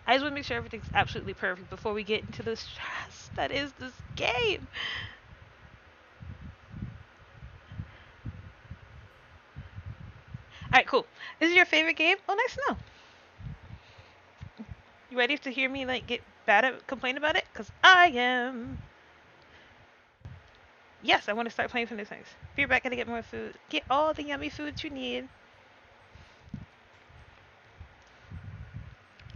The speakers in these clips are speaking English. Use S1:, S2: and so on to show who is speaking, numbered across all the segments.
S1: I just want to make sure everything's absolutely perfect before we get into the stress that is this game. Alright, cool. This is your favorite game? Oh, nice to know. You ready to hear me like get bad at complain about it? Cause I am. Yes, I want to start playing for this things. Be right back, gotta get more food. Get all the yummy foods you need.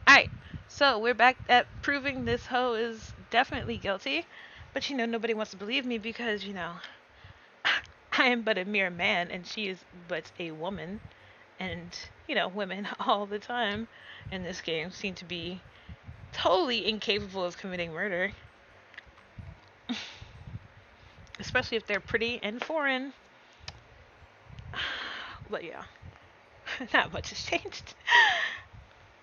S1: Alright, so we're back at proving this hoe is definitely guilty. But you know, nobody wants to believe me because, you know, I am but a mere man and she is but a woman. And, you know, women all the time in this game seem to be totally incapable of committing murder. Especially if they're pretty and foreign. But yeah, not much has changed.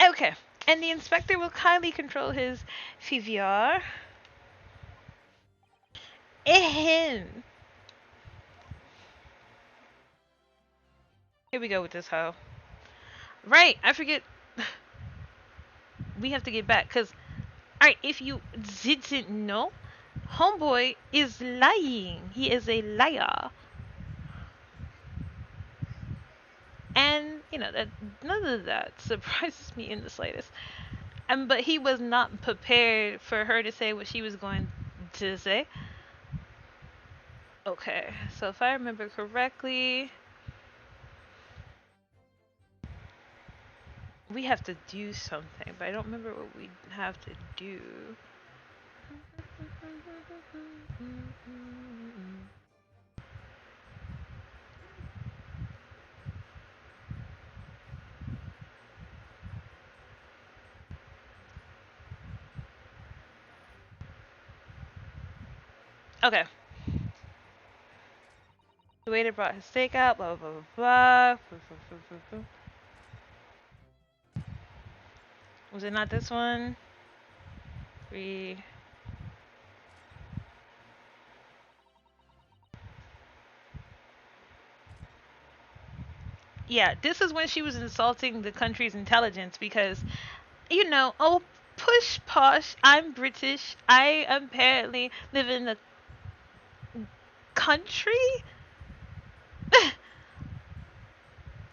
S1: Okay, and the inspector will kindly control his PVR. Ahem. Here we go with this hoe. Right, I forget. We have to get back, because, alright, if you didn't know, Homeboy is lying. He is a liar. And, you know, that none of that surprises me in the slightest. But he was not prepared for her to say what she was going to say. Okay, so if I remember correctly, we have to do something, but I don't remember what we have to do. Okay. The waiter brought his steak out, blah, blah, blah, blah. Was it not this one? Three. Yeah, this is when she was insulting the country's intelligence because, you know, oh, push posh, I'm British. I apparently live in the country?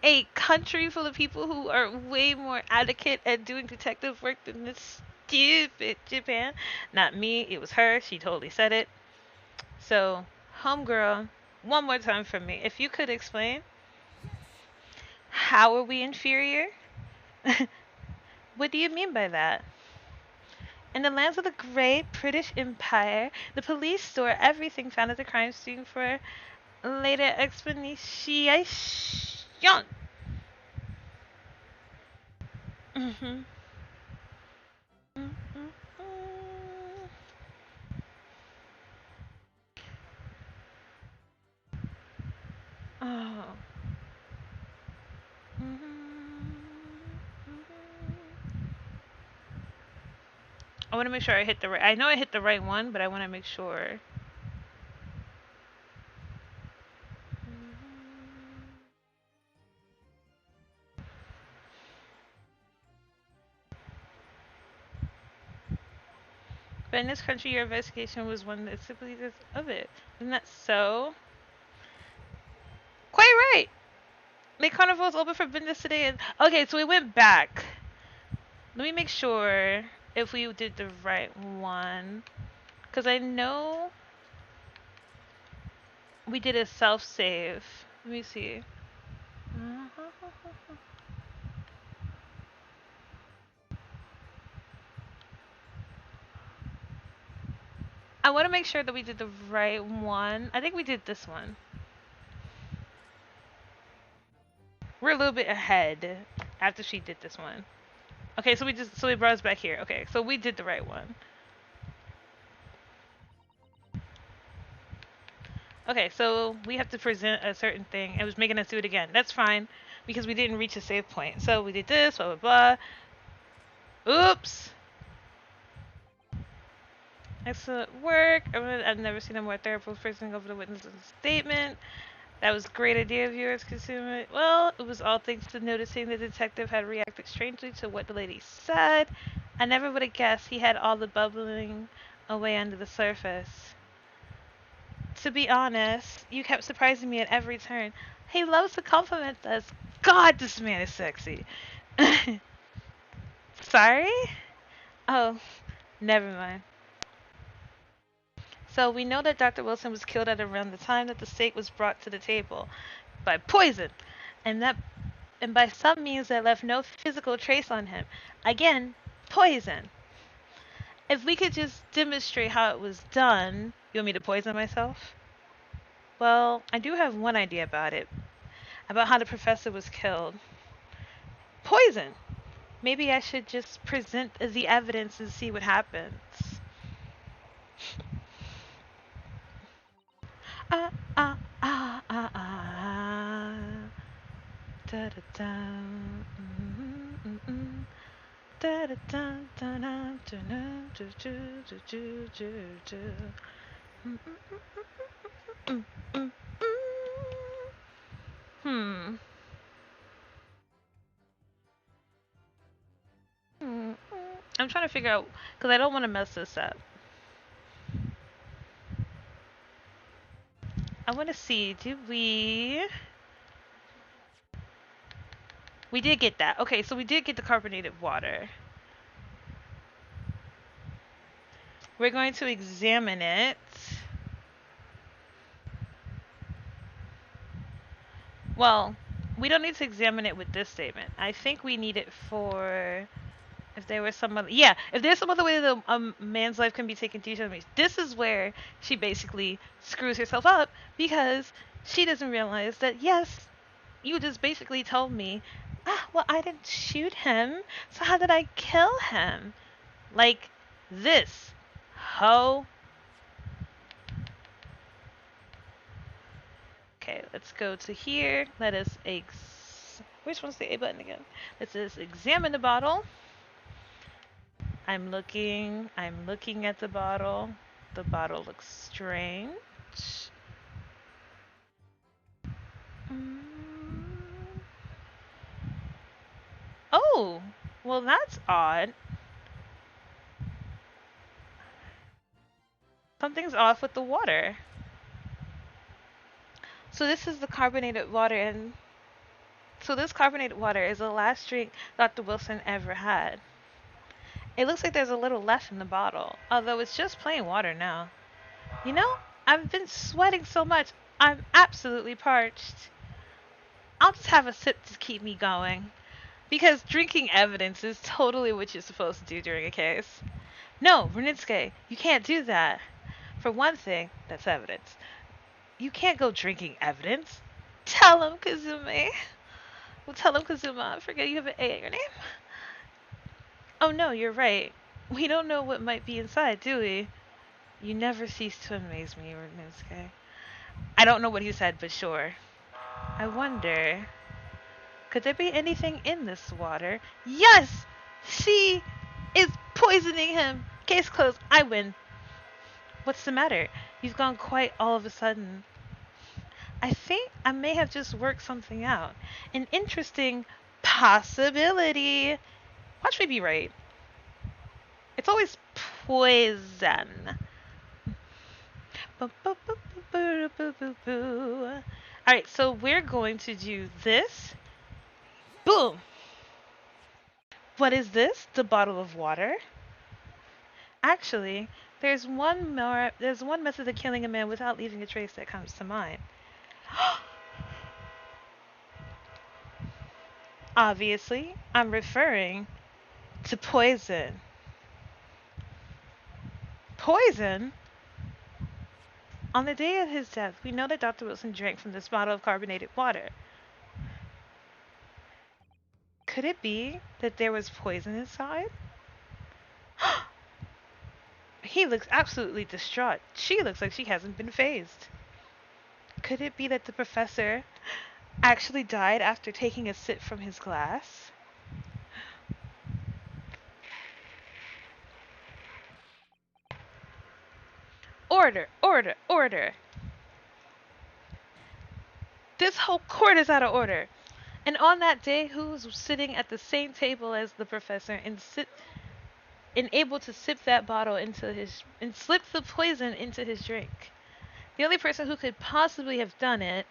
S1: A country full of people who are way more adequate at doing detective work than this stupid Japan. Not me, it was her. She totally said it. So, homegirl, one more time for me. If you could explain, how are we inferior? What do you mean by that? In the lands of the great British Empire, the police store everything found at the crime scene for later explanation. Mm-hmm. Mm-hmm. Oh. Mm-hmm. I want to make sure I hit the right. I know I hit the right one, but I want to make sure. But in this country, your investigation was one that simply does of it. Isn't that so? Quite right. The carnival is open for business today. And okay, so we went back. Let me make sure if we did the right one, because I know we did a self-save. Let me see. I want to make sure that we did the right one. I think we did this one. We're a little bit ahead after she did this one. Okay, so we brought us back here. Okay, so we did the right one. Okay, so we have to present a certain thing. It was making us do it again. That's fine, because we didn't reach a save point. So we did this, blah, blah, blah. Oops. Excellent work. I've never seen a more thorough person over the witness's statement. That was a great idea of yours, consumer. Well, it was all thanks to noticing the detective had reacted strangely to what the lady said. I never would have guessed he had all the bubbling away under the surface. To be honest, you kept surprising me at every turn. He loves to compliment us. God, this man is sexy. Sorry? Oh, never mind. So we know that Dr. Wilson was killed at around the time that the steak was brought to the table by poison, and that and by some means that left no physical trace on him. Again, poison. If we could just demonstrate how it was done, you want me to poison myself? Well, I do have one idea about how the professor was killed. Poison. Maybe I should just present the evidence and see what happens. Ah, ah, ah, ah, ah. Da da da. Mm, mm, mm. Da da da da da da da da da da da da. Mm, mm, mm, mm, mm. Hmm. Hmm. I'm trying to figure out because I don't want to mess this up. I want to see. Did we? We did get that. Okay, so we did get the carbonated water. We're going to examine it. Well, we don't need to examine it with this statement. I think we need it for if there was some other, yeah, if there's some other way that a man's life can be taken to each. This is where she basically screws herself up because she doesn't realize that yes, you just basically told me, ah, well, I didn't shoot him, so how did I kill him? Like this, ho. Okay, let's go to here. Let us which one's the A button again? Let's just examine the bottle. I'm looking at the bottle. The bottle looks strange. Mm. Oh, well that's odd. Something's off with the water. So this is the carbonated water, and so this carbonated water is the last drink Dr. Wilson ever had. It looks like there's a little left in the bottle, although it's just plain water now. You know, I've been sweating so much, I'm absolutely parched. I'll just have a sip to keep me going. Because drinking evidence is totally what you're supposed to do during a case. No, 𝕤𝕤𝕤𝕤, you can't do that. For one thing, that's evidence. You can't go drinking evidence. Tell him, 𝕤𝕤𝕤𝕤. Well, tell him, 𝕤𝕤𝕤𝕤. I forget you have an A at your name. Oh no, you're right. We don't know what might be inside, do we? You never cease to amaze me, 𝕤𝕤𝕤𝕤. I don't know what he said, but sure. I wonder, could there be anything in this water? Yes! She is poisoning him. Case closed. I win. What's the matter? You've gone quiet all of a sudden. I think I may have just worked something out. An interesting possibility. Watch me be right. It's always poison. Alright, so we're going to do this. Boom! What is this? The bottle of water? Actually, there's one method of killing a man without leaving a trace that comes to mind. Obviously, I'm referring to poison. Poison? On the day of his death, we know that Dr. Wilson drank from this bottle of carbonated water. Could it be that there was poison inside? He looks absolutely distraught. She looks like she hasn't been phased. Could it be that the professor actually died after taking a sip from his glass? Order, order, order. This whole court is out of order. And on that day, who was sitting at the same table as the professor and and able to sip that bottle into his and slip the poison into his drink. The only person who could possibly have done it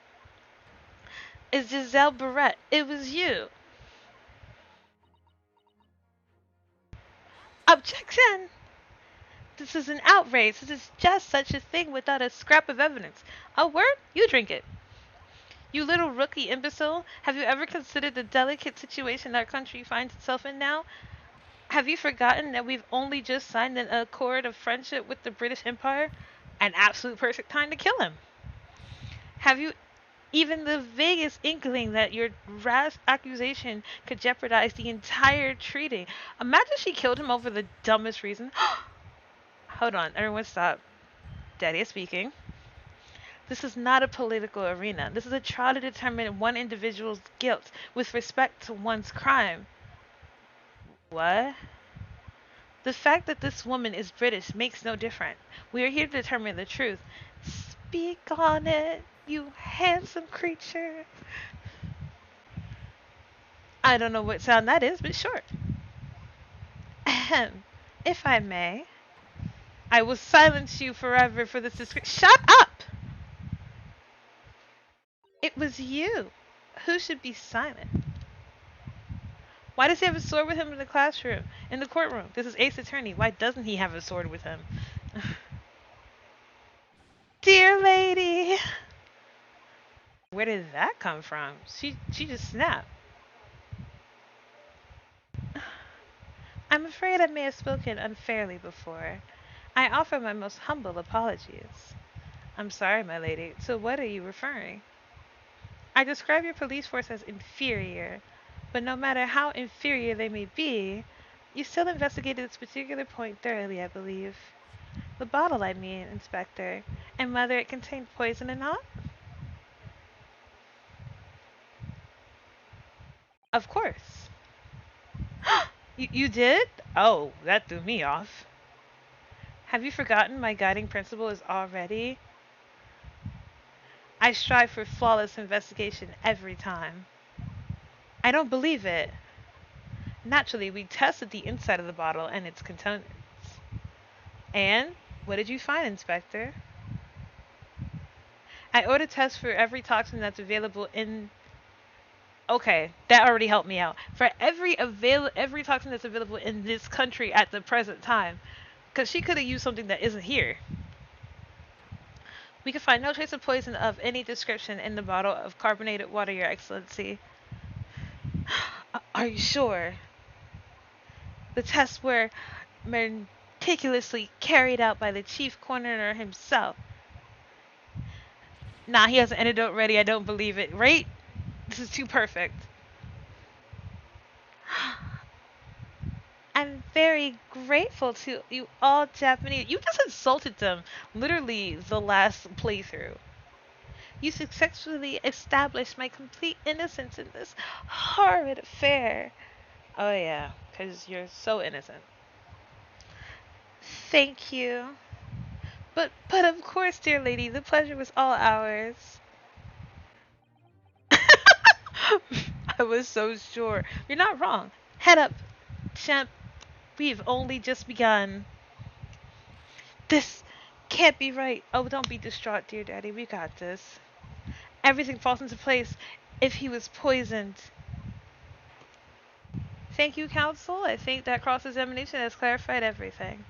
S1: is 𝕤𝕒𝕤𝕤. It was you. Objection! This is an outrage. This is just such a thing without a scrap of evidence. A word? You drink it. You little rookie imbecile. Have you ever considered the delicate situation our country finds itself in now? Have you forgotten that we've only just signed an accord of friendship with the British Empire? An absolute perfect time to kill him. Have you even the vaguest inkling that your rash accusation could jeopardize the entire treaty? Imagine she killed him over the dumbest reason. Hold on, everyone stop. Daddy is speaking. This is not a political arena. This is a trial to determine one individual's guilt with respect to one's crime. What? The fact that this woman is British makes no difference. We are here to determine the truth. Speak on it, you handsome creature. I don't know what sound that is, but sure. Ahem. If I may, I will silence you forever for this disgrace. Shut up! It was you. Who should be silent? Why does he have a sword with him in the classroom, in the courtroom? This is Ace Attorney. Why doesn't he have a sword with him? Dear lady! Where did that come from? She just snapped. I'm afraid I may have spoken unfairly before. I offer my most humble apologies. I'm sorry, my lady. To what are you referring? I describe your police force as inferior, but no matter how inferior they may be, you still investigated this particular point thoroughly, I believe. The bottle, I mean, Inspector, and whether it contained poison or not? Of course. You did? Oh, that threw me off. Have you forgotten my guiding principle is already? I strive for flawless investigation every time. I don't believe it. Naturally, we tested the inside of the bottle and its contents. And what did you find, Inspector? I ordered tests for every toxin that's available in. Okay, that already helped me out. For every toxin that's available in this country at the present time, because she could have used something that isn't here. We could find no trace of poison of any description in the bottle of carbonated water, Your Excellency. Are you sure? The tests were meticulously carried out by the chief coroner himself. Nah, he has an antidote ready. I don't believe it. Right? This is too perfect. I'm very grateful to you all Japanese. You just insulted them literally the last playthrough. You successfully established my complete innocence in this horrid affair. Oh yeah, because you're so innocent. Thank you. But of course, dear lady, the pleasure was all ours. I was so sure. You're not wrong. Head up, champ. We've only just begun. This can't be right. Oh, don't be distraught, dear daddy. We got this. Everything falls into place if he was poisoned. Thank you, counsel. I think that cross-examination has clarified everything.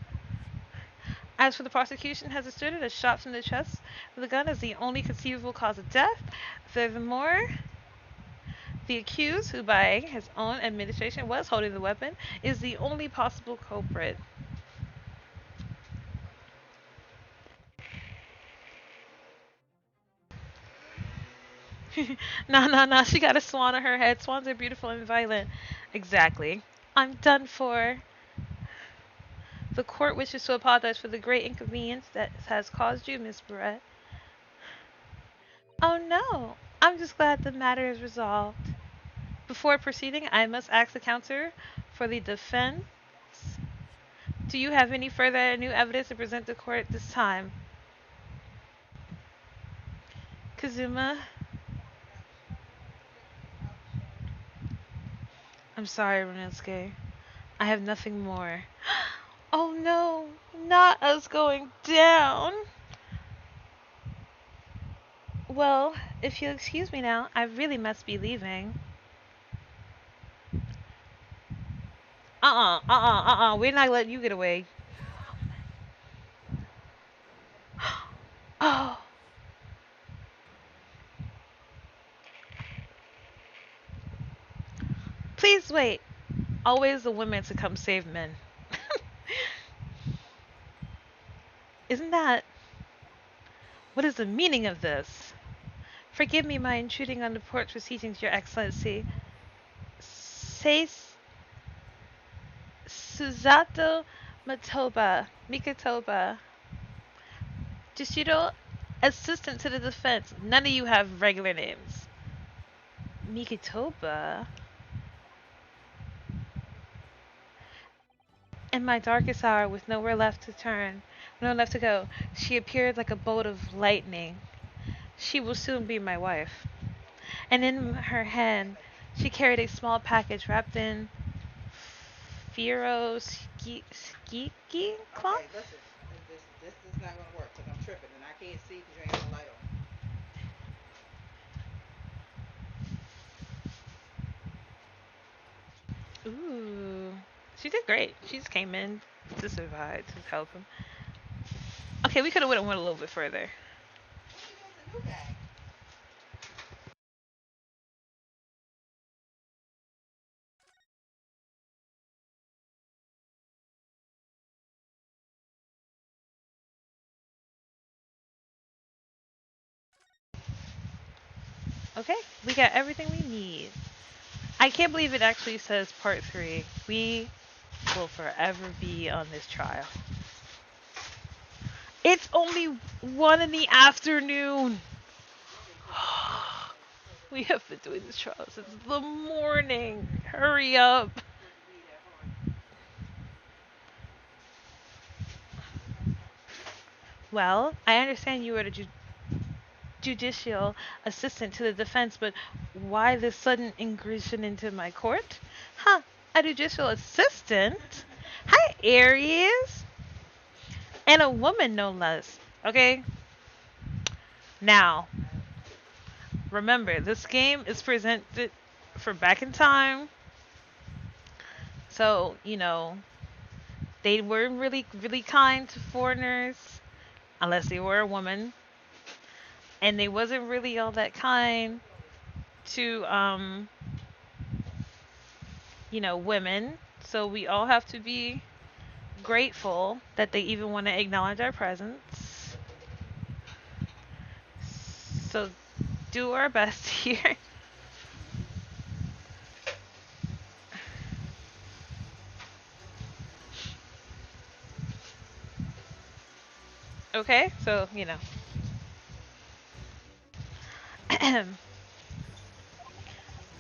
S1: As for the prosecution has asserted, a shot from the chest of the gun is the only conceivable cause of death. Furthermore, the accused, who by his own administration was holding the weapon, is the only possible culprit. Nah, she got a swan on her head. Swans are beautiful and violent. Exactly. I'm done for. The court wishes to apologize for the great inconvenience that has caused you, Miss Brett. Oh no, I'm just glad the matter is resolved. Before proceeding, I must ask the counselor for the defense. Do you have any further new evidence to present the court this time? Kazuma? I'm sorry, Rinnosuke. I have nothing more. Oh no, not us going down. Well, if you'll excuse me now, I really must be leaving. We're not letting you get away. Oh, please wait. Always the women to come save men. Isn't that? What is the meaning of this? Forgive me my intruding on the porch proceedings, Your Excellency. Say Suzato Mikatoba. Jishiro, assistant to the defense. None of you have regular names. Mikatoba? In my darkest hour, with nowhere left to turn, nowhere left to go, she appeared like a bolt of lightning. She will soon be my wife. And in her hand, she carried a small package wrapped in Firo Skiki cloth?
S2: Okay, listen. This is not gonna work because I'm tripping and I can't see because you ain't got a light on.
S1: Ooh. She did great. She just came in to survive, to help him. Okay, we could have went a little bit further.
S2: What you doing with the new guy?
S1: Okay, we got everything we need. I can't believe it actually says part 3. We will forever be on this trial. It's only 1 in the afternoon. We have been doing this trial since the morning. Hurry up. Well, I understand you were the judicial assistant to the defense, but why this sudden ingression into my court? Huh, a judicial assistant? Hi, Aries. And a woman, no less. Okay? Now, remember, this game is presented for back in time. So, they weren't really kind to foreigners, unless they were a woman. And they wasn't really all that kind to, women. So we all have to be grateful that they even want to acknowledge our presence. So do our best here. Okay, so,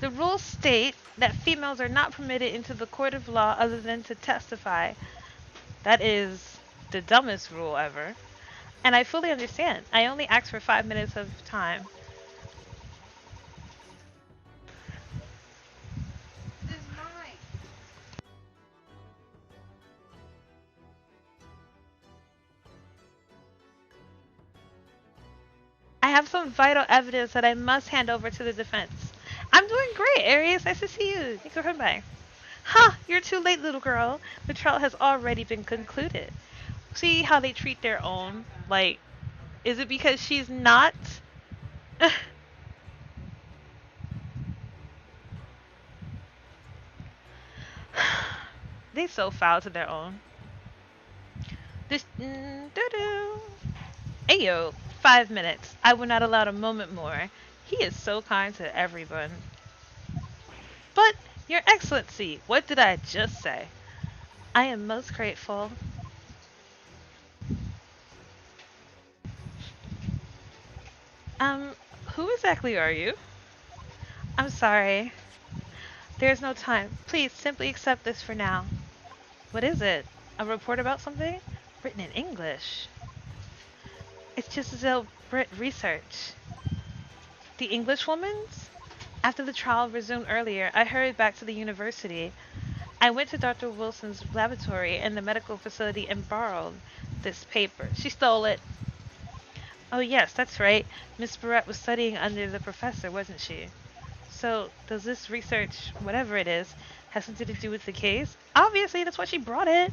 S1: the rules state that females are not permitted into the court of law other than to testify. That is the dumbest rule ever. And I fully understand. I only asked for 5 minutes of time.
S2: This is mine.
S1: I have some vital evidence that I must hand over to the defense. I'm doing great, Aries. Nice to see you. Thanks for coming by. Huh, you're too late, little girl. The trial has already been concluded. See how they treat their own? Like, is it because she's not? They so foul to their own. This, doo-doo. Ayo, 5 minutes. I will not allow a moment more. He is so kind to everyone. But, Your Excellency, what did I just say? I am most grateful. Um, who exactly are you? I'm sorry. There's no time. Please simply accept this for now. What is it? A report about something? Written in English. It's just 𝕤𝕒𝕤𝕤 research. The Englishwoman's? After the trial resumed earlier, I hurried back to the university. I went to Dr. Wilson's laboratory in the medical facility and borrowed this paper. She stole it. Oh, yes, that's right. Miss Barrett was studying under the professor, wasn't she? So, does this research, whatever it is, have something to do with the case? Obviously, that's why she brought it.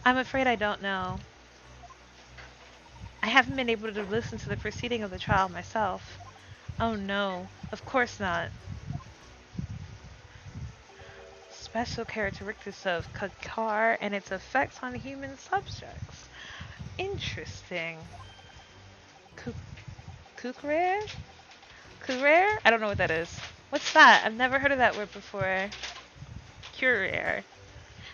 S1: I'm afraid I don't know. I haven't been able to listen to the proceeding of the trial myself. Oh no, of course not. Special characteristics of Kakar and its effects on human subjects. Interesting. Kukrer? Kurer? I don't know what that is. What's that? I've never heard of that word before. Courier.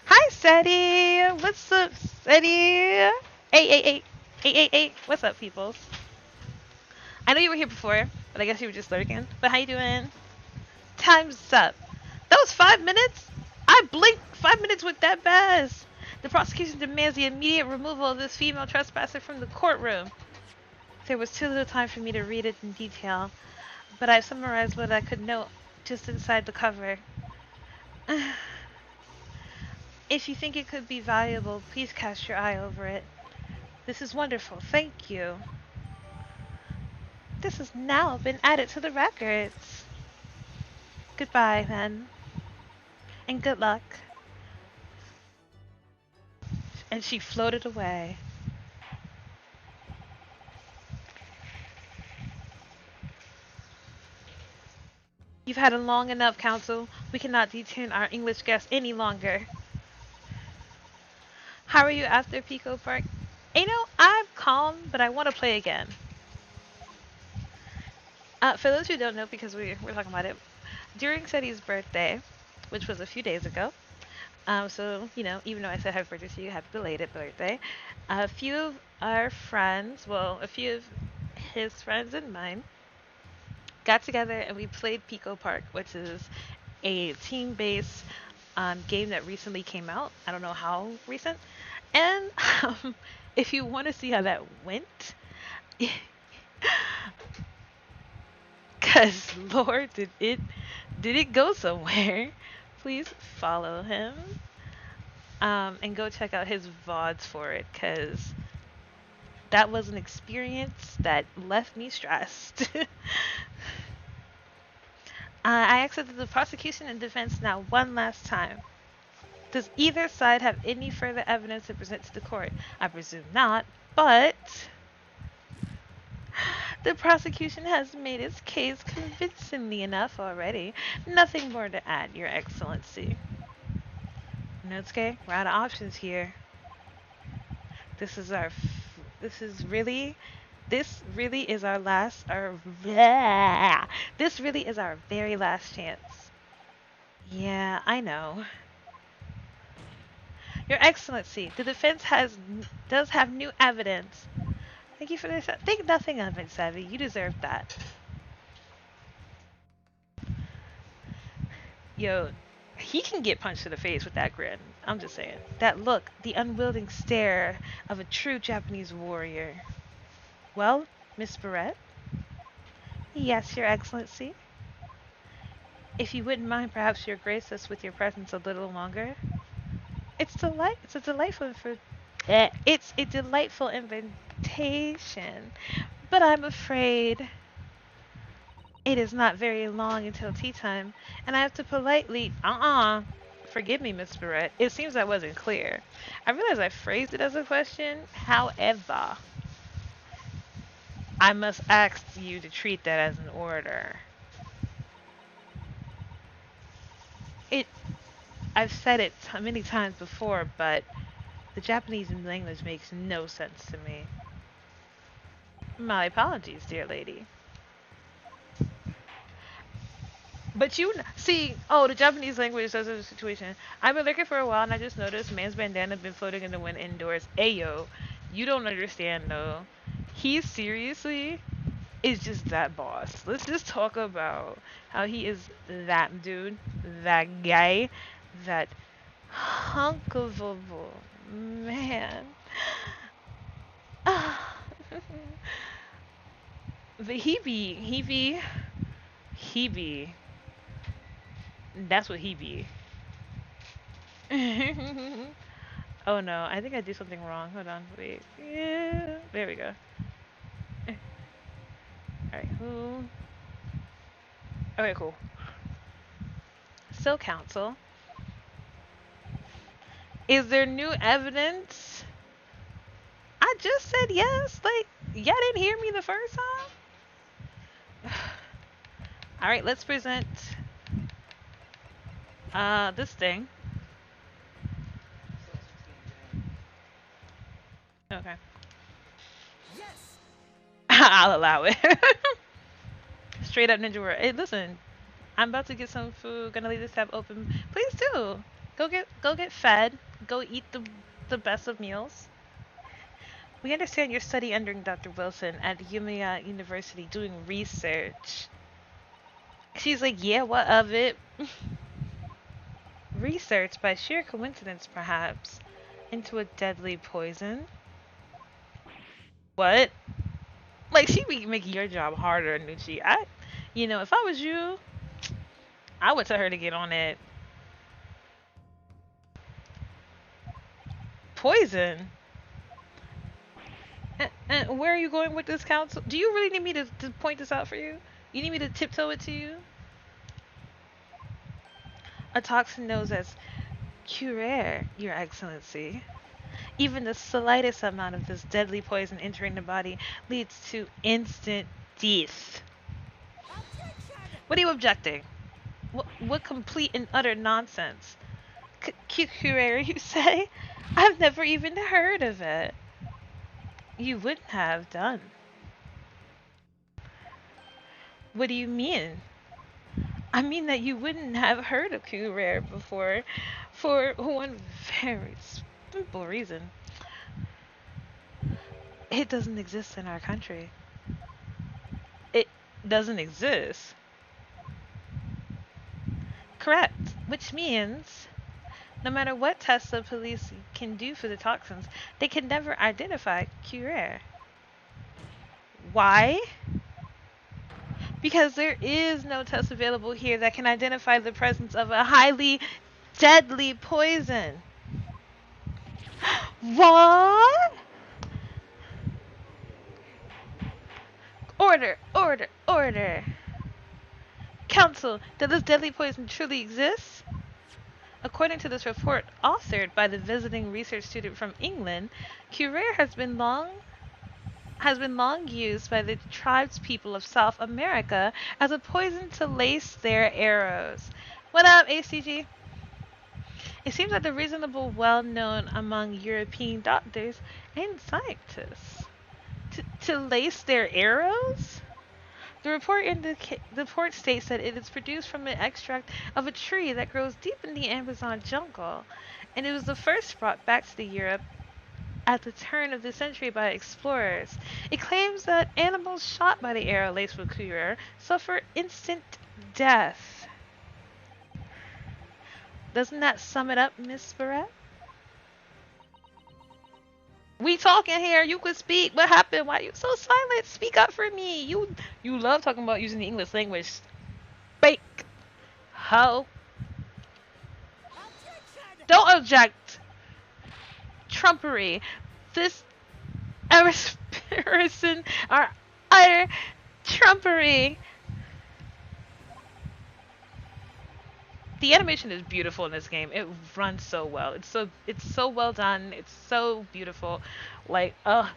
S1: Hi, Seti! What's up, Seti? Hey. What's up, peoples? I know you were here before, but I guess you were just lurking. But how you doing? Time's up. That was 5 minutes? I blinked. 5 minutes went that fast. The prosecution demands the immediate removal of this female trespasser from the courtroom. There was too little time for me to read it in detail, but I've summarized what I could note just inside the cover. If you think it could be valuable, please cast your eye over it. This is wonderful. Thank you. This has now been added to the records. Goodbye, then. And good luck. And she floated away. You've had a long enough, counsel. We cannot detain our English guests any longer. How are you after Pico Park? You know, I'm calm, but I want to play again. For those who don't know, because we're talking about it, during Seti's birthday, which was a few days ago, so, you know, even though I said happy birthday to you, happy belated birthday, a few of our friends, well, a few of his friends and mine, got together and we played Pico Park, which is a team-based game that recently came out. I don't know how recent. And if you want to see how that went, because Lord, did it go somewhere? Please follow him and go check out his VODs for it, because that was an experience that left me stressed. I accepted the prosecution and defense now one last time. Does either side have any further evidence to present to the court? I presume not, but the prosecution has made its case convincingly enough already. Nothing more to add, Your Excellency. Notsuke, we're out of options here. This is our... This really is our last... This really is our very last chance. Yeah, I know. Your Excellency, the defense does have new evidence. Thank you for this. Think nothing of it, Savvy. You deserve that. Yo, he can get punched in the face with that grin. I'm just saying. That look, the unwielding stare of a true Japanese warrior. Well, Miss Barrett? Yes, Your Excellency. If you wouldn't mind, perhaps you'll grace us with your presence a little longer. It's a delightful invitation, but I'm afraid it is not very long until tea time, and I have to politely forgive me, Miss Barrett. It seems I wasn't clear. I realize I phrased it as a question. However, I must ask you to treat that as an order. I've said it many times before, but the Japanese language makes no sense to me. My apologies, dear lady. But you see, oh, the Japanese language does a situation. I've been looking for a while, and I just noticed man's bandana been floating in the wind indoors. Ayo, you don't understand though. He seriously is just that boss. Let's just talk about how he is that dude, that guy, that hunk of a man. But he be. That's what he be. Oh no, I think I did something wrong. Hold on, wait. Yeah, there we go. Alright, who? Okay, cool. So, counsel, is there new evidence? I just said yes. Like, y'all didn't hear me the first time? Alright, let's present this thing. Okay.
S3: Yes.
S1: I'll allow it. Straight up ninja world. Hey, listen, I'm about to get some food. Gonna leave this tab open. Please do. Go get fed. Go eat the best of meals. We understand you're studying under Dr. Wilson at 𝕤𝕒𝕐𝕐 University doing research. She's like, yeah, what of it? Research, by sheer coincidence perhaps, into a deadly poison. What? Like, she be making your job harder, Nucci. If I was you, I would tell her to get on it. Poison? And where are you going with this, counsel? Do you really need me to point this out for you? You need me to tiptoe it to you? A toxin known as 𝕒𝕒𝕐𝕐, Your Excellency. Even the slightest amount of this deadly poison entering the body leads to instant death. What are you objecting? What complete and utter nonsense? 𝕒𝕒𝕐𝕐, you say? I've never even heard of it. You wouldn't have done. What do you mean? I mean that you wouldn't have heard of 𝕒𝕒𝕐𝕐 before, for one very simple reason. It doesn't exist in our country. It doesn't exist. Correct. Which means, no matter what tests the police can do for the toxins, they can never identify 𝕒𝕒𝕐𝕐. Why? Because there is no test available here that can identify the presence of a highly deadly poison. What? Order, order, order. Counsel, does this deadly poison truly exist? According to this report authored by the visiting research student from England, 𝕒𝕒𝕐𝕐 has been long used by the tribespeople of South America as a poison to lace their arrows. What up, ACG? It seems that the reasonable well known among European doctors and scientists. To lace their arrows? The report states that it is produced from an extract of a tree that grows deep in the Amazon jungle, and it was the first brought back to Europe at the turn of the century by explorers. It claims that animals shot by the arrow laced with 𝕒𝕒𝕐𝕐 suffer instant death. Doesn't that sum it up, Miss Barrett? We talking here. You could speak. What happened? Why are you so silent? Speak up for me. You love talking about using the English language. Speak. Ho. Don't object. Trumpery. This person are utter trumpery. The animation is beautiful in this game. It runs so well. It's so well done. It's so beautiful. Like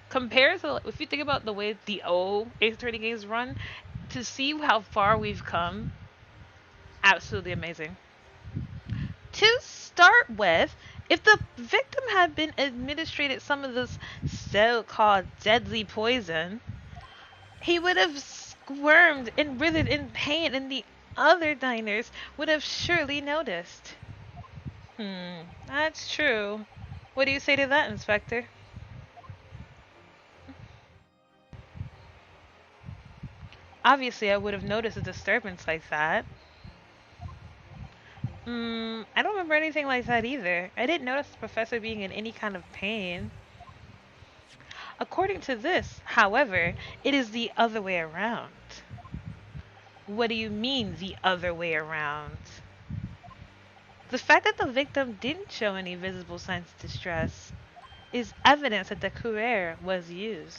S1: compared to, if you think about the way the old Ace Attorney games run, to see how far we've come, absolutely amazing. To start with, if the victim had been administered some of this so-called deadly poison, he would have squirmed and writhed in pain, and the other diners would have surely noticed. That's true. What do you say to that, Inspector? Obviously, I would have noticed a disturbance like that. I don't remember anything like that either. I didn't notice the professor being in any kind of pain. According to this, however, it is the other way around. What do you mean, the other way around? The fact that the victim didn't show any visible signs of distress is evidence that the 𝕒𝕒𝕤 was used.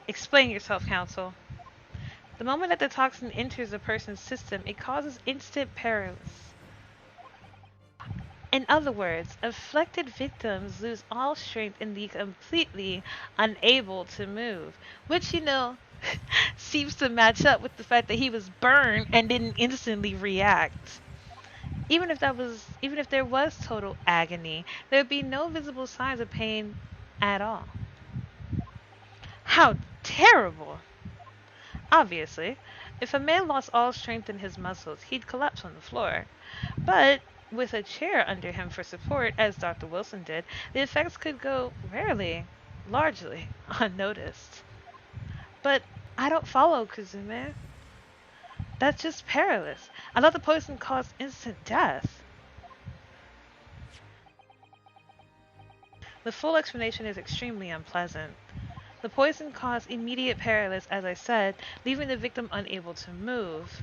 S1: Explain yourself, counsel. The moment that the toxin enters a person's system, it causes instant paralysis. In other words, afflicted victims lose all strength and be completely unable to move, which, seems to match up with the fact that he was burned and didn't instantly react. Even if there was total agony, there would be no visible signs of pain at all. How terrible! Obviously, if a man lost all strength in his muscles, he'd collapse on the floor. But with a chair under him for support, as Dr. Wilson did, the effects could go largely unnoticed. But I don't follow, Kazume. That's just perilous. I thought the poison caused instant death. The full explanation is extremely unpleasant. The poison caused immediate paralysis, as I said, leaving the victim unable to move.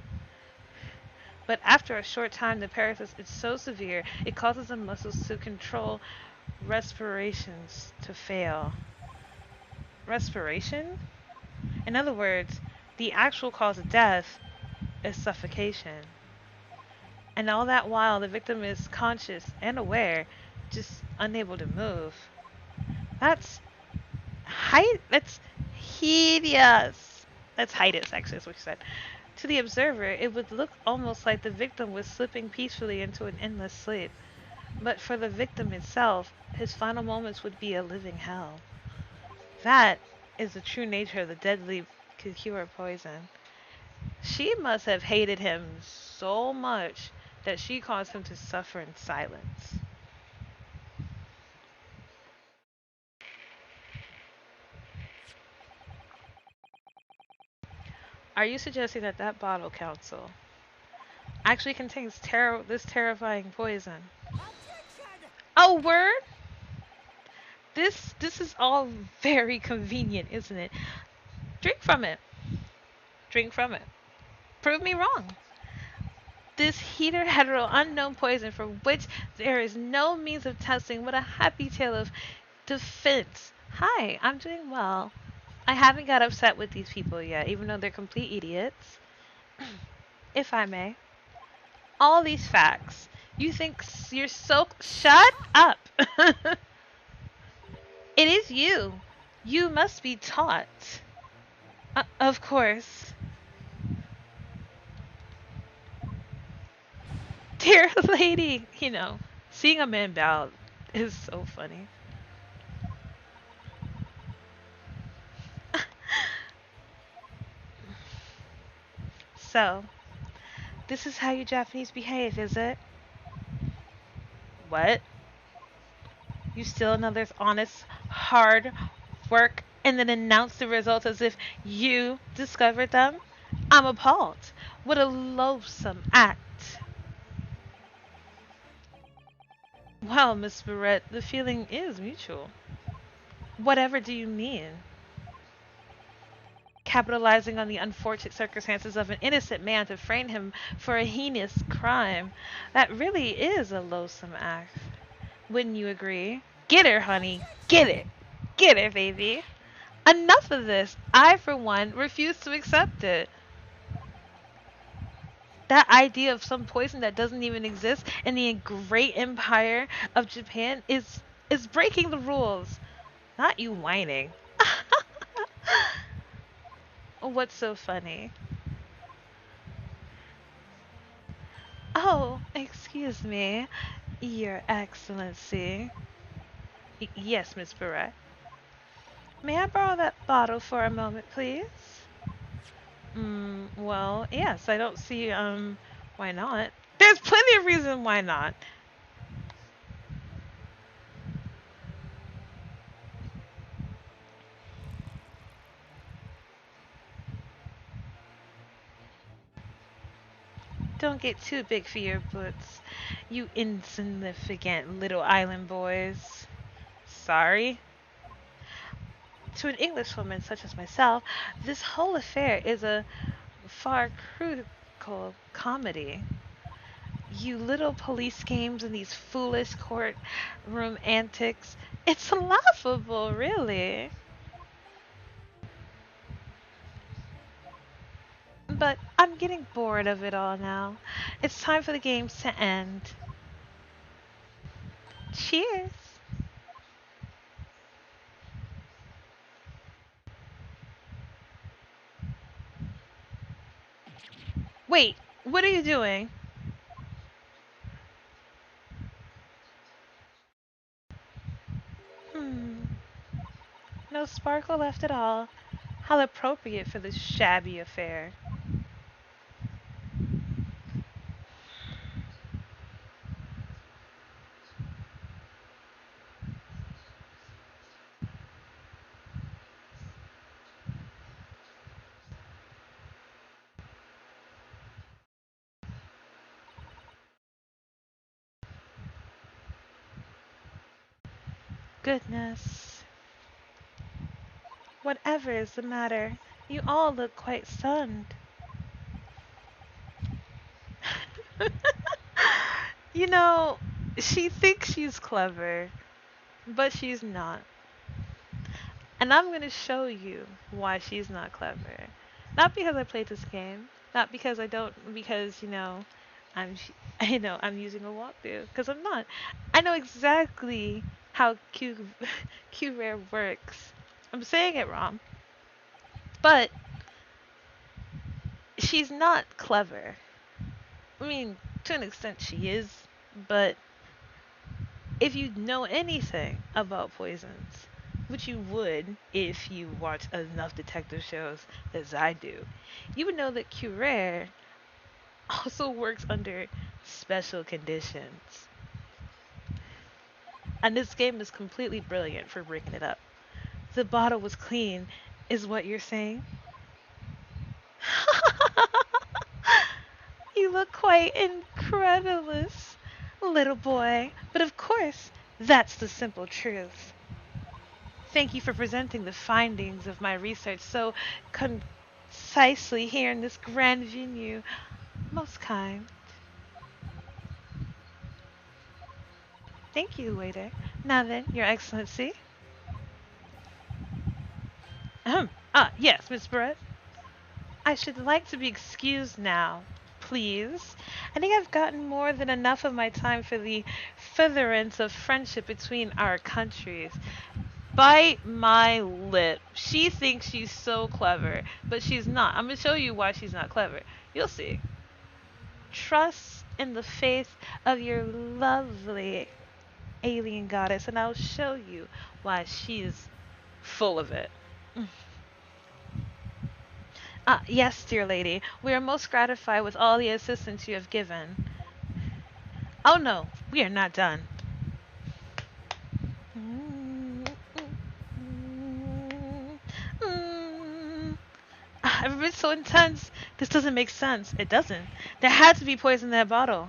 S1: But after a short time, the paralysis is so severe, it causes the muscles to control respirations to fail. Respiration? In other words, the actual cause of death is suffocation. And all that while, the victim is conscious and aware, just unable to move. That's hideous. That's hideous, actually, is what she said. To the observer, it would look almost like the victim was slipping peacefully into an endless sleep. But for the victim itself, his final moments would be a living hell. That is the true nature of the deadly 𝕒𝕒𝕤 poison. She must have hated him so much that she caused him to suffer in silence. Are you suggesting that that bottle, counsel, actually contains this terrifying poison?
S3: Attention!
S1: Oh, word? This is all very convenient, isn't it? Drink from it. Drink from it. Prove me wrong. This 𝕤𝕤𝕤 unknown poison for which there is no means of testing, what a happy tale of defense. Hi, I'm doing well. I haven't got upset with these people yet, even though they're complete idiots. If I may. All these facts. You think you're so... Shut up! It is you. You must be taught. Of course. Dear lady, seeing a man bow is so funny. So, this is how you Japanese behave, is it? What? You steal another's honest, hard work and then announce the results as if you discovered them? I'm appalled. What a loathsome act. Well, Miss Barrett, the feeling is mutual. Whatever do you mean? Capitalizing on the unfortunate circumstances of an innocent man to frame him for a heinous crime. That really is a loathsome act. Wouldn't you agree? Get her, honey. Get it. Get her, baby. Enough of this. I, for one, refuse to accept it. That idea of some poison that doesn't even exist in the great empire of Japan is breaking the rules. Not you whining. What's so funny? Oh, excuse me, Your Excellency. Yes, Miss Barrett. May I borrow that bottle for a moment, please? Well, yes, I don't see, why not? There's plenty of reason why not. Don't get too big for your boots, you insignificant little island boys. Sorry. To an Englishwoman such as myself, this whole affair is a far critical comedy. You little police games and these foolish courtroom antics. It's laughable, really. But I'm getting bored of it all now. It's time for the games to end. Cheers! Wait, what are you doing? Hmm, no sparkle left at all. How appropriate for this shabby affair. Goodness. Whatever is the matter? You all look quite stunned. You know, she thinks she's clever, but she's not. And I'm going to show you why she's not clever. Not because I played this game, not because I don't, because, I'm, I'm using a walkthrough, because I'm not. I know exactly how Q Rare works. I'm saying it wrong, but she's not clever. I mean, to an extent she is, but if you know anything about poisons, which you would if you watch enough detective shows as I do, you would know that Curare also works under special conditions. And this game is completely brilliant for breaking it up. The bottle was clean, is what you're saying? You look quite incredulous, little boy. But of course, that's the simple truth. Thank you for presenting the findings of my research so concisely here in this grand venue. Most kind. Thank you, waiter. Now then, Your Excellency. Ahem. Yes, Miss Brett. I should like to be excused now, please. I think I've gotten more than enough of my time for the furtherance of friendship between our countries. Bite my lip. She thinks she's so clever, but she's not. I'm going to show you why she's not clever. You'll see. Trust in the faith of your lovely alien goddess, and I'll show you why she's full of it. Yes, dear lady. We are most gratified with all the assistance you have given. Oh no, we are not done. I've been so intense. This doesn't make sense. It doesn't. There had to be poison in that bottle.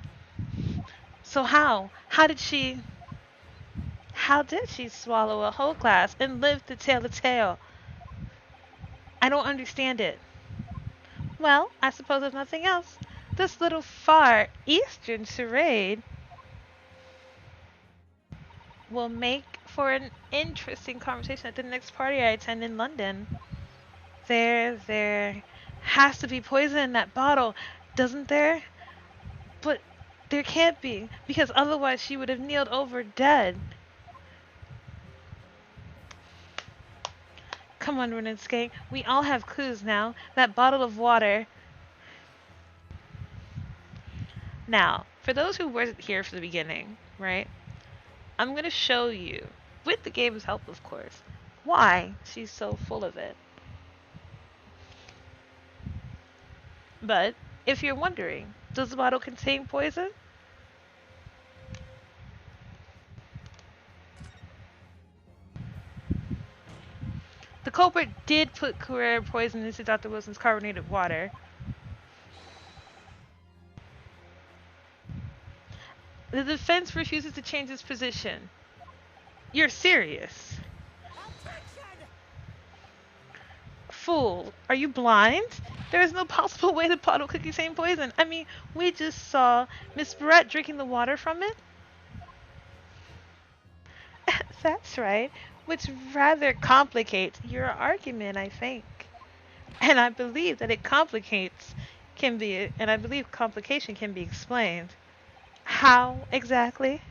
S1: So how? How did she swallow a whole glass and live to tell the tale? I don't understand it. Well, I suppose if nothing else, this little far eastern charade will make for an interesting conversation at the next party I attend in London. There has to be poison in that bottle, doesn't there? But there can't be, because otherwise she would have kneeled over dead. Come on, Renenske, we all have clues now. That bottle of water. Now, for those who weren't here for the beginning, right? I'm going to show you, with the game's help of course, why she's so full of it. But, if you're wondering, does the bottle contain poison? The culprit did put Carrera poison into Dr. Wilson's carbonated water. The defense refuses to change its position. You're serious?
S3: Objection!
S1: Fool, are you blind? There is no possible way the bottle could contain poison. I mean, we just saw Miss Barrett drinking the water from it. That's right, which rather complicates your argument, I think. And I believe that it complicates can be, and I believe complication can be explained. How exactly?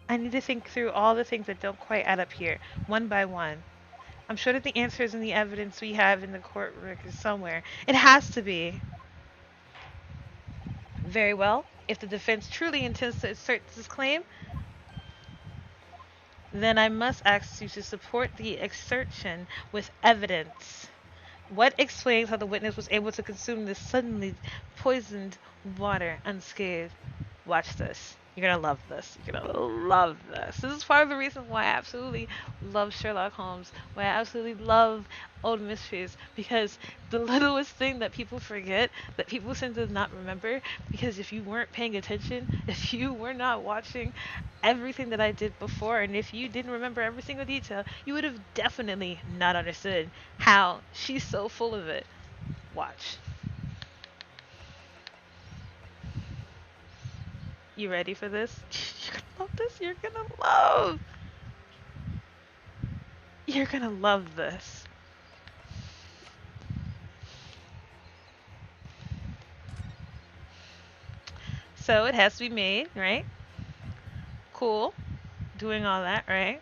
S1: I need to think through all the things that don't quite add up here, one by one. I'm sure that the answer is in the evidence we have in the court records somewhere. It has to be. Very well. If the defense truly intends to assert this claim, then I must ask you to support the assertion with evidence. What explains how the witness was able to consume this suddenly poisoned water unscathed? Watch this. You're gonna love this. You're gonna love this. This is part of the reason why I absolutely love Sherlock Holmes, why I absolutely love old mysteries, because the littlest thing that people forget, that people tend to not remember, because if you weren't paying attention, if you were not watching everything that I did before, and if you didn't remember every single detail, you would have definitely not understood how she's so full of it. Watch. You ready for this? You're gonna love this. You're gonna love. You're gonna love this. So it has to be made, right? Cool. Doing all that, right?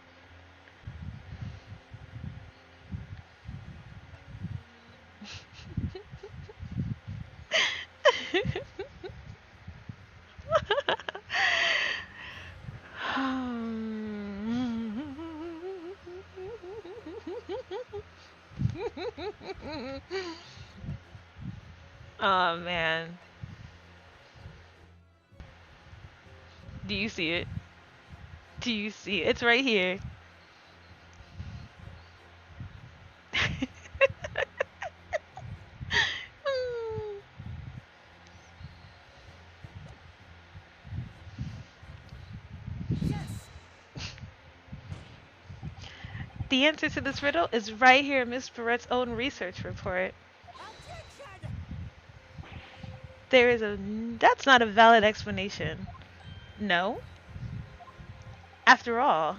S1: Oh man. Do you see it? Do you see it? It's right here.
S3: Yes.
S1: The answer to this riddle is right here in Miss Barrett's own research report.
S3: Objection.
S1: There is a. That's not a valid explanation. No. After all,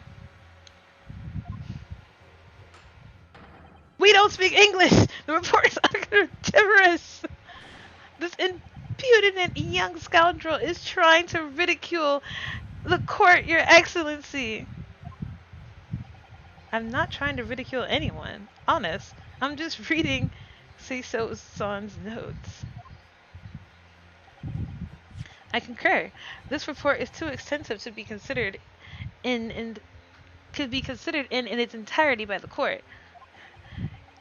S1: we don't speak English. The reports are gibberish. This impudent young scoundrel is trying to ridicule the court, Your Excellency. I'm not trying to ridicule anyone. Honest. I'm just reading Seiso's son's notes. I concur. This report is too extensive to be considered in could be considered in its entirety by the court.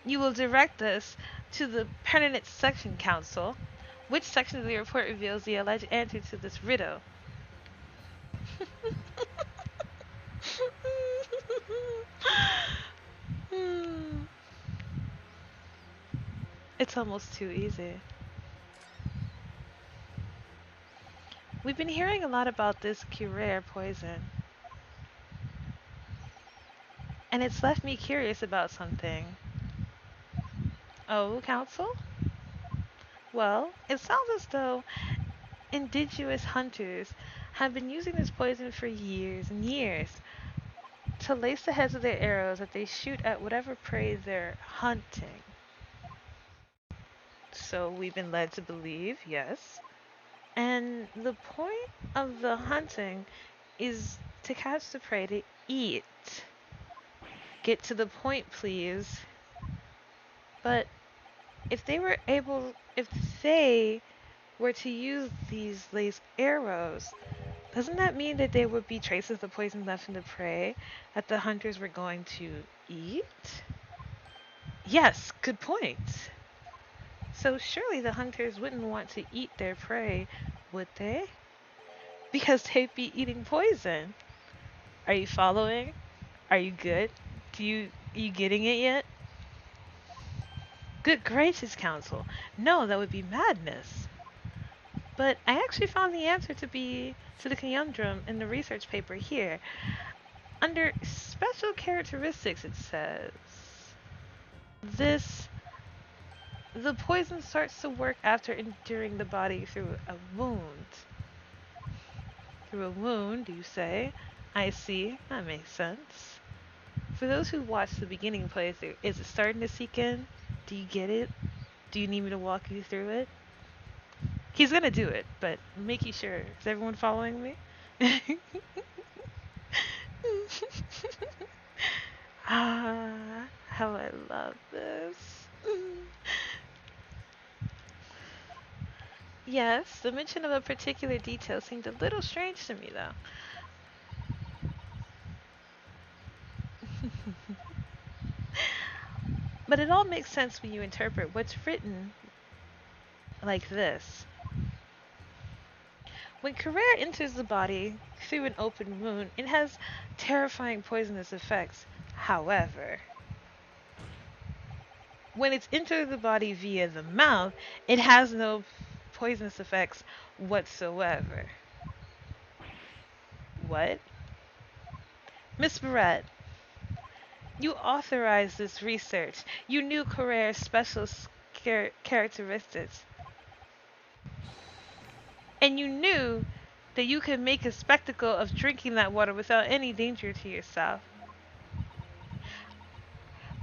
S1: You will direct us to the pertinent section, counsel. Which section of the report reveals the alleged answer to this riddle? It's almost too easy. We've been hearing a lot about this 𝕤𝕒𝕤 poison. And it's left me curious about something. Oh, counsel? Well, it sounds as though indigenous hunters have been using this poison for years and years to lace the heads of their arrows that they shoot at whatever prey they're hunting. So we've been led to believe, yes. And the point of the hunting is to catch the prey to eat. Get to the point, please. But if they were to use these lace arrows, doesn't that mean that there would be traces of poison left in the prey that the hunters were going to eat? Yes, good point. So surely the hunters wouldn't want to eat their prey, would they? Because they'd be eating poison. Are you following? Are you good? You getting it yet? Good gracious, counsel. No, that would be madness. But I actually found the answer to the conundrum in the research paper here. Under special characteristics, it says, This the poison starts to work after enduring the body through a wound. Through a wound, you say? I see. That makes sense. For those who watched the beginning playthrough, is it starting to seek in? Do you get it? Do you need me to walk you through it? He's gonna do it, but making sure. Is everyone following me? Ah, how I love this. Yes, the mention of a particular detail seemed a little strange to me, though. But it all makes sense when you interpret what's written like this. When Carrere enters the body through an open wound, it has terrifying poisonous effects. However, when it's entered the body via the mouth, it has no poisonous effects whatsoever. What? Miss Barrett, you authorized this research. You knew Carrere's special characteristics. And you knew that you could make a spectacle of drinking that water without any danger to yourself.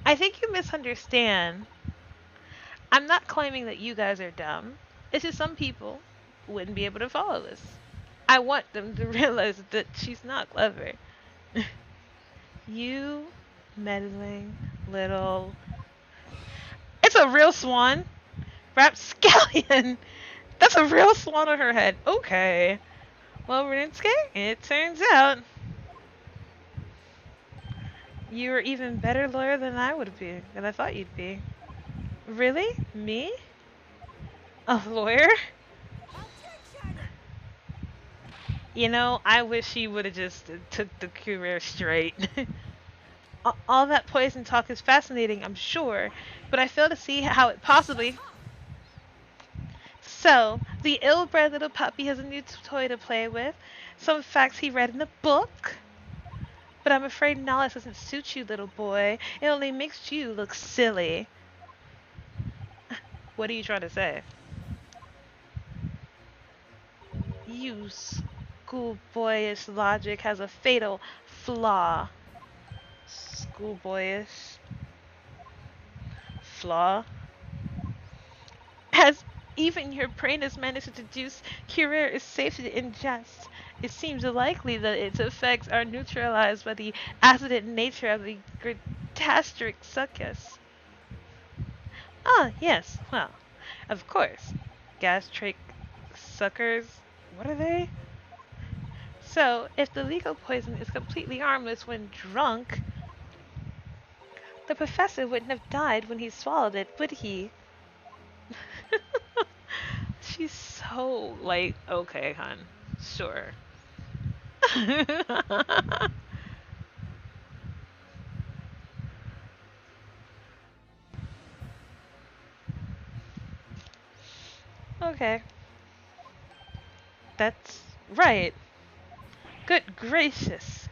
S1: I think you misunderstand. I'm not claiming that you guys are dumb. It's just some people wouldn't be able to follow this. I want them to realize that she's not clever. You meddling little... It's a real swan! Rapscallion! That's a real swan on her head. Okay. Well, Rinske, it turns out you're even better lawyer than I would be, than I thought you'd be. Really? Me? A lawyer?
S3: Objection!
S1: You know, I wish he would have just took the career straight. All that poison talk is fascinating, I'm sure, but I fail to see how it possibly... So, the ill-bred little puppy has a new toy to play with. Some facts he read in a book. But I'm afraid knowledge doesn't suit you, little boy. It only makes you look silly. What are you trying to say? You schoolboyish logic has a fatal flaw. Schoolboyish flaw? As even your brain has managed to deduce Curer is safe to ingest, it seems likely that its effects are neutralized by the acid nature of the gastric succus. Ah, yes, well, of course. Gastric suckers, what are they? So, if the legal poison is completely harmless when drunk, the professor wouldn't have died when he swallowed it, would he? She's so, like, okay, hon. Sure. Okay. That's right. Good gracious.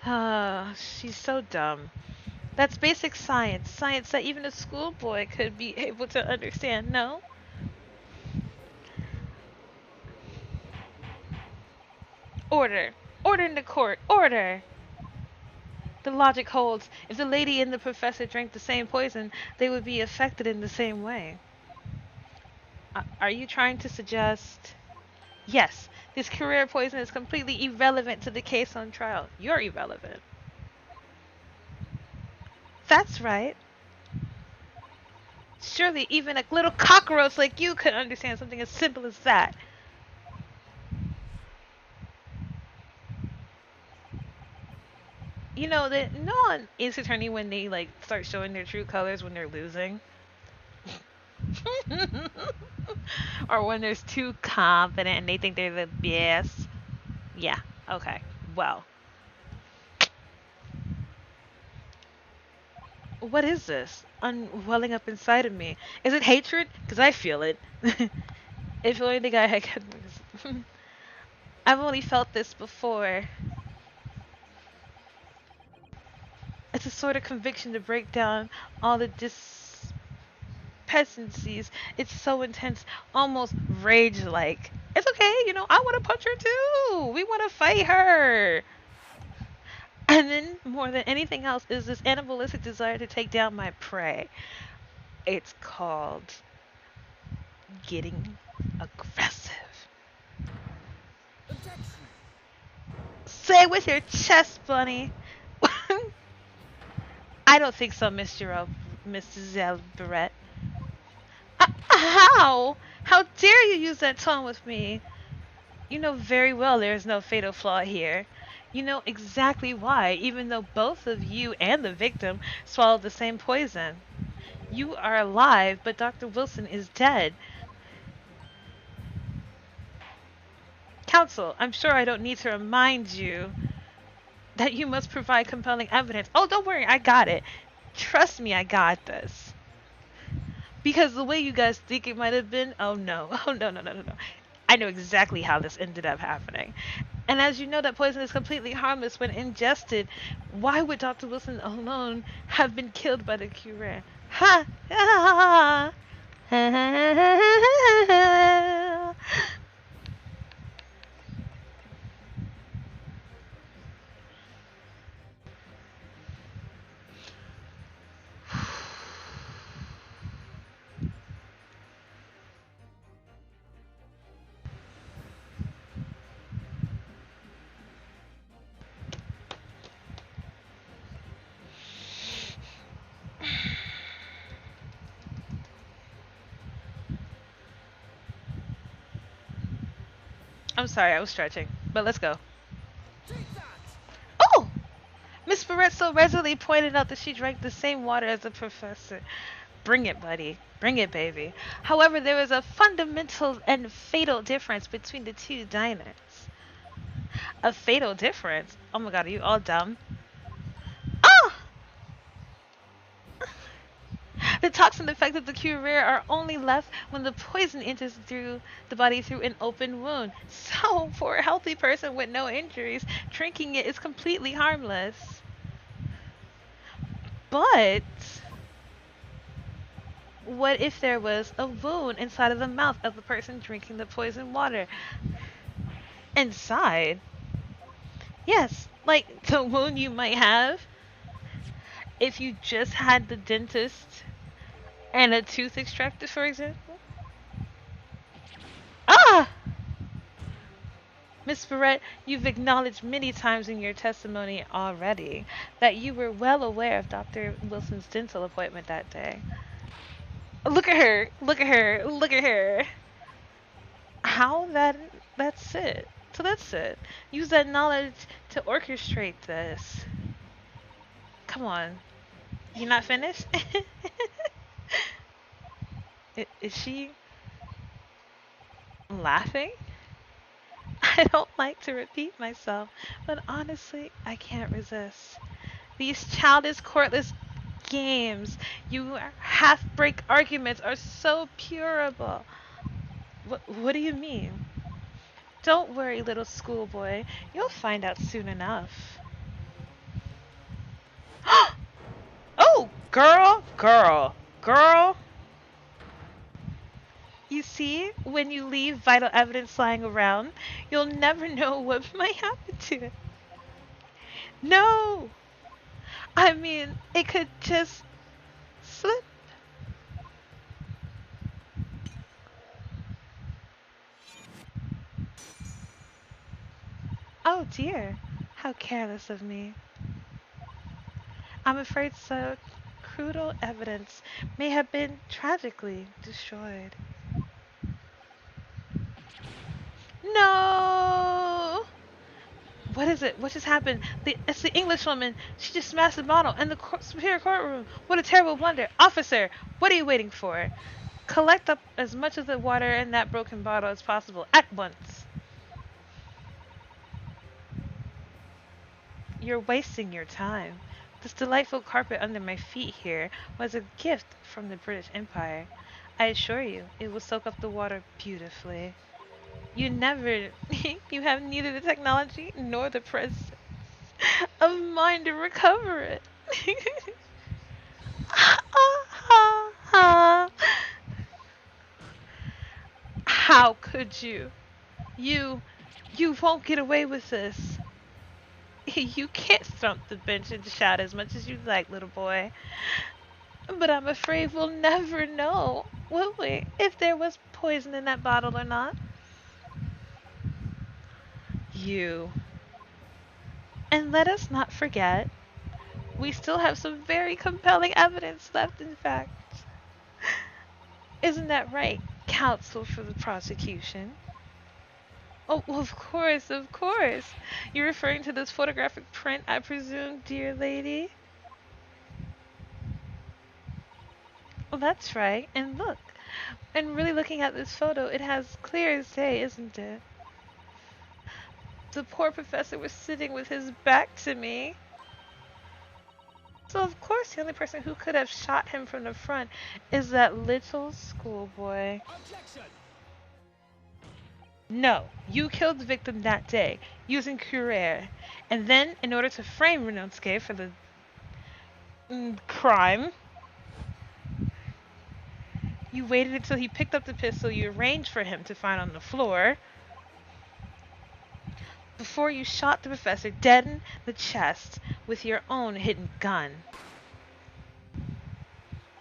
S1: Ah, she's so dumb. That's basic science. Science that even a schoolboy could be able to understand, no? Order. Order in the court. Order! The logic holds. If the lady and the professor drank the same poison, they would be affected in the same way. Are you trying to suggest... Yes, this career poison is completely irrelevant to the case on trial. You're irrelevant. That's right. Surely even a little cockroach like you could understand something as simple as that. You know that no one is attorney when they like start showing their true colors when they're losing. Or when they're too confident and they think they're the best. Yeah, okay. Well. What is this? Unwelling up inside of me. Is it hatred? Because I feel it. If only the guy had kept I've only felt this before. It's a sort of conviction to break down all the discrepancies. It's so intense, almost rage-like. It's okay, I want to punch her too. We want to fight her. And then, more than anything else, is this animalistic desire to take down my prey. It's called getting aggressive.
S3: Objection.
S1: Say it with your chest, bunny. I don't think so, Mr. 𝕤𝕤𝕤𝕤. How? How dare you use that tone with me? You know very well there is no fatal flaw here. You know exactly why, even though both of you and the victim swallowed the same poison. You are alive, but Dr. Wilson is dead. Counsel, I'm sure I don't need to remind you that you must provide compelling evidence. Oh, don't worry, I got it. Trust me, I got this. Because the way you guys think it might have been, oh no, oh no, no, no, no, no. I know exactly how this ended up happening. And as you know, that poison is completely harmless when ingested. Why would Dr. Wilson alone have been killed by the cure? Ha! Ha! I'm sorry, I was stretching, but let's go.
S3: Take that.
S1: Oh! Miss Barrett so resolutely pointed out that she drank the same water as the professor. Bring it, buddy. Bring it, baby. However, there is a fundamental and fatal difference between the two diners. A fatal difference? Oh my god, are you all dumb? Oh! The toxin effect of the cure are only left when the poison enters through the body through an open wound. So, for a healthy person with no injuries, drinking it is completely harmless. But what if there was a wound inside of the mouth of the person drinking the poisoned water? Inside? Yes, like the wound you might have if you just had the dentist and a tooth extracted, for example. Ah! Miss Barrett, you've acknowledged many times in your testimony already that you were well aware of Dr. Wilson's dental appointment that day. Look at her! Look at her! Look at her! How that's it. So that's it. Use that knowledge to orchestrate this. Come on. You're not finished? Is she laughing? I don't like to repeat myself, but honestly, I can't resist. These childish, courtless games, you half-break arguments are so purable. What do you mean? Don't worry, little schoolboy. You'll find out soon enough. Oh, girl, girl, girl. You see, when you leave vital evidence lying around, you'll never know what might happen to it. No! I mean, it could just slip. Oh dear, how careless of me. I'm afraid so crucial evidence may have been tragically destroyed. No! What is it? What just happened? It's the Englishwoman. She just smashed the bottle in the superior courtroom. What a terrible blunder. Officer, what are you waiting for? Collect up as much of the water in that broken bottle as possible at once. You're wasting your time. This delightful carpet under my feet here was a gift from the British Empire. I assure you, it will soak up the water beautifully. You never, you have neither the technology nor the presence of mind to recover it. How could you? You, you won't get away with this. You can't thump the bench and shout as much as you like, little boy. But I'm afraid we'll never know, will we, if there was poison in that bottle or not? You. And let us not forget, we still have some very compelling evidence left, in fact. Isn't that right, counsel for the prosecution? Oh, well, of course, of course. You're referring to this photographic print, I presume, dear lady? Well, that's right. And look, and really looking at this photo, it has clear as day, isn't it? The poor professor was sitting with his back to me. So of course the only person who could have shot him from the front is that little schoolboy.
S3: Objection!
S1: No, you killed the victim that day, using 𝕒𝕤𝕤. And then, in order to frame 𝕤𝕒𝕤𝕤 for the crime, you waited until he picked up the pistol you arranged for him to find on the floor before you shot the professor dead in the chest with your own hidden gun.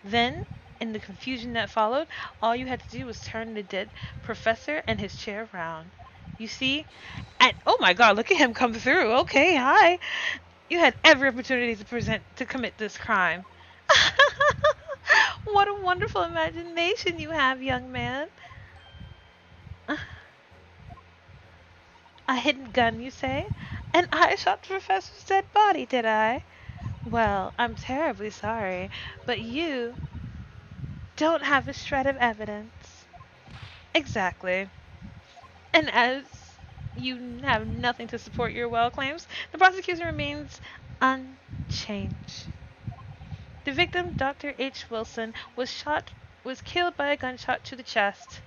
S1: Then, in the confusion that followed, all you had to do was turn the dead professor and his chair around. You see? And oh my god, look at him come through. Okay, hi. You had every opportunity to commit this crime. What a wonderful imagination you have, young man. A hidden gun, you say? And I shot the professor's dead body, did I? Well, I'm terribly sorry, but you don't have a shred of evidence. Exactly. And as you have nothing to support your well claims, the prosecution remains unchanged. The victim, Dr. H. Wilson, was killed by a gunshot to the chest,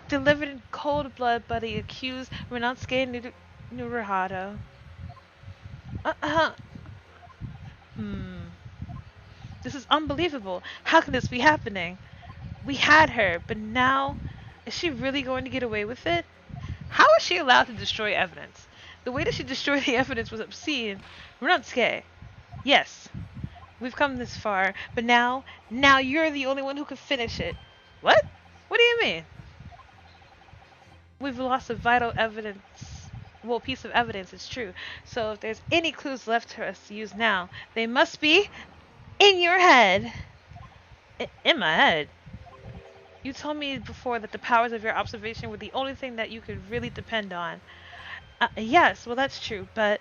S1: delivered in cold blood by the accused 𝕤𝕒𝕤𝕤𝕤. Uh-huh. This is unbelievable. How can this be happening? We had her, but now, is she really going to get away with it? How is she allowed to destroy evidence? The way that she destroyed the evidence was obscene. 𝕤𝕒𝕤𝕤. Yes, we've come this far, but now you're the only one who can finish it. What? What do you mean? We've lost a vital evidence. Well, piece of evidence, it's true. So if there's any clues left for us to use now, they must be in your head. In my head? You told me before that the powers of your observation were the only thing that you could really depend on. Yes, well that's true, but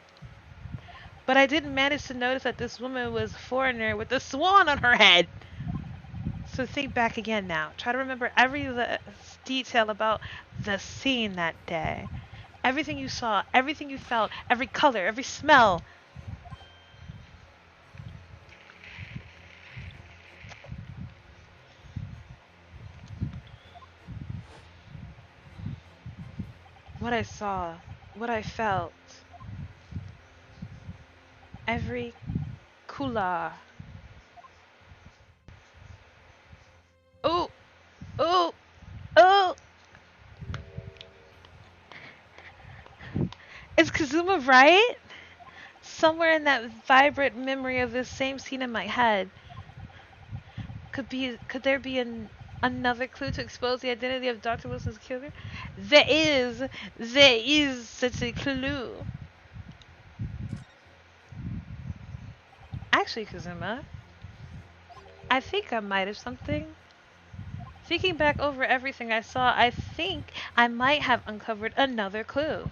S1: I didn't manage to notice that this woman was a foreigner with a swan on her head. So think back again now. Try to remember every detail about the scene that day. Everything you saw, everything you felt, every color, every smell. What I saw, what I felt. Every couleur. Oh! Oh! Oh! Is Kazuma right? Somewhere in that vibrant memory of this same scene in my head. Could there be another clue to expose the identity of Dr. Wilson's killer? There is such a clue. Actually, Kazuma, I think I might have something. Thinking back over everything I saw, I think I might have uncovered another clue.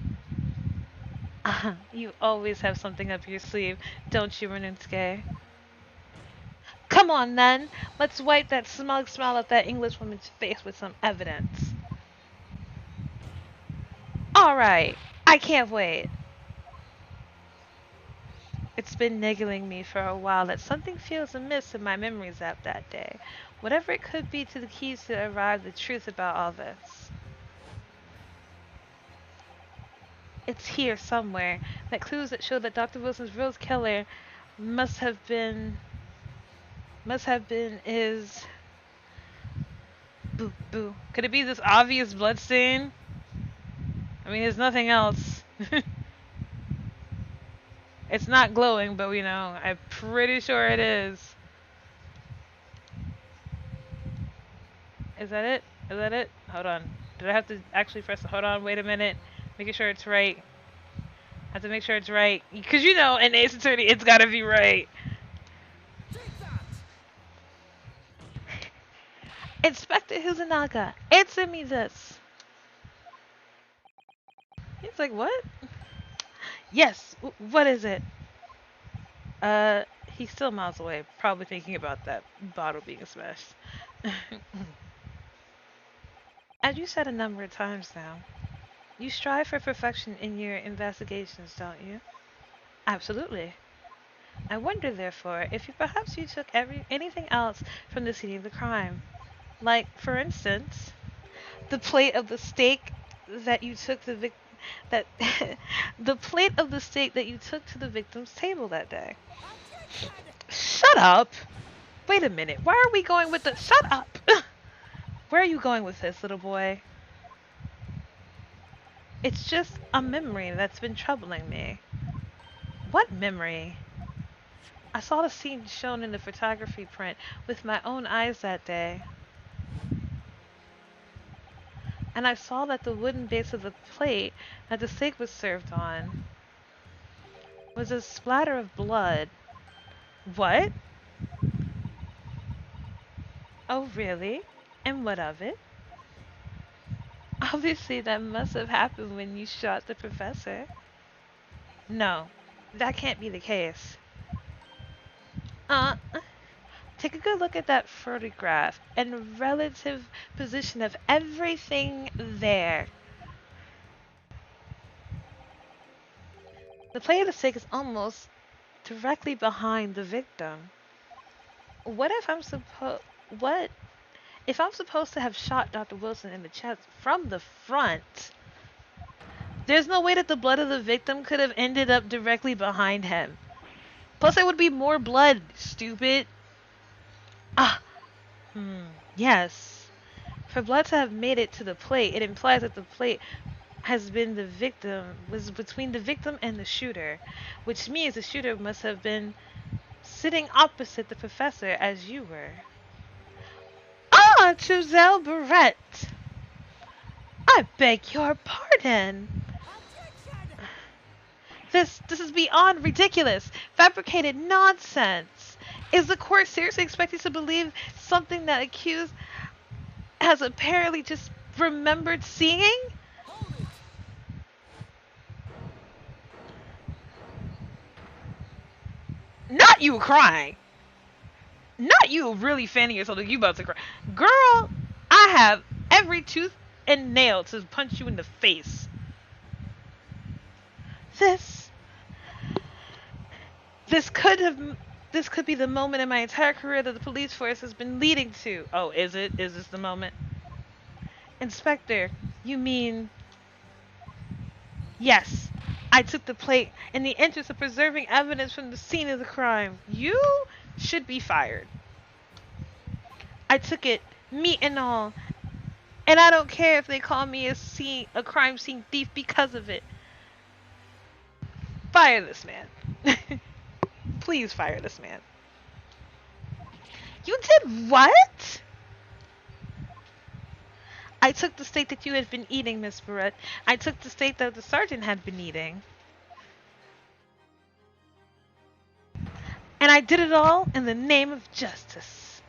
S1: You always have something up your sleeve, don't you, 𝕤𝕒𝕤𝕤? Come on, then. Let's wipe that smug smile off that Englishwoman's face with some evidence. Alright, I can't wait. It's been niggling me for a while that something feels amiss in my memories of that day. Whatever it could be to the keys to arrive the truth about all this. It's here somewhere. That clues that show that Dr. Wilson's real killer must have been is boo boo. Could it be this obvious bloodstain? I mean, there's nothing else. It's not glowing, but we know. I'm pretty sure it is. Is that it? Is that it? Hold on. Did I have to actually press? Hold on. Wait a minute. Making sure it's right. I have to make sure it's right. Because you know, in Ace Attorney, it's gotta be right.
S3: Take that!
S1: Inspector Huzanaga, answer me this. He's like, what? Yes, what is it? He's still miles away, probably thinking about that bottle being smashed. As you said a number of times now, you strive for perfection in your investigations, don't you? Absolutely. I wonder, therefore, if perhaps you took anything else from the scene of the crime. Like, for instance, the plate of the steak that you took to that the plate of the steak that you took to the victim's table that day.
S3: Attention!
S1: Shut up! Wait a minute. Why are we going with the shut up? Where are you going with this, little boy? It's just a memory that's been troubling me. What memory? I saw the scene shown in the photography print with my own eyes that day. And I saw that the wooden base of the plate that the steak was served on was a splatter of blood. What? Oh, really? And what of it? Obviously, that must have happened when you shot the professor. No, that can't be the case. Uh, Take a good look at that photograph and the relative position of everything there. The plate of the steak is almost directly behind the victim. What if I'm supposed to have shot Dr. Wilson in the chest from the front? There's no way that the blood of the victim could have ended up directly behind him. Plus, there would be more blood, stupid. Ah, yes. For blood to have made it to the plate, it implies that the plate was between the victim and the shooter, which means the shooter must have been sitting opposite the professor as you were. Ah, 𝕤𝕒𝕤𝕤. I beg your pardon.
S3: Attention!
S1: This is beyond ridiculous. Fabricated nonsense. Is the court seriously expected to believe something that accused has apparently just remembered seeing?
S3: Hold it!
S1: Not you crying. Not you really fanning yourself like you about to cry. Girl, I have every tooth and nail to punch you in the face. This could have this could be the moment in my entire career that the police force has been leading to. Oh, is it? Is this the moment? Inspector, you mean... Yes, I took the plate in the interest of preserving evidence from the scene of the crime. You should be fired. I took it, meat and all, and I don't care if they call me a crime scene thief because of it. Fire this man. Please fire this man. You did what? I took the steak that you had been eating, Miss Barrett. I took the steak that the sergeant had been eating. And I did it all in the name of justice.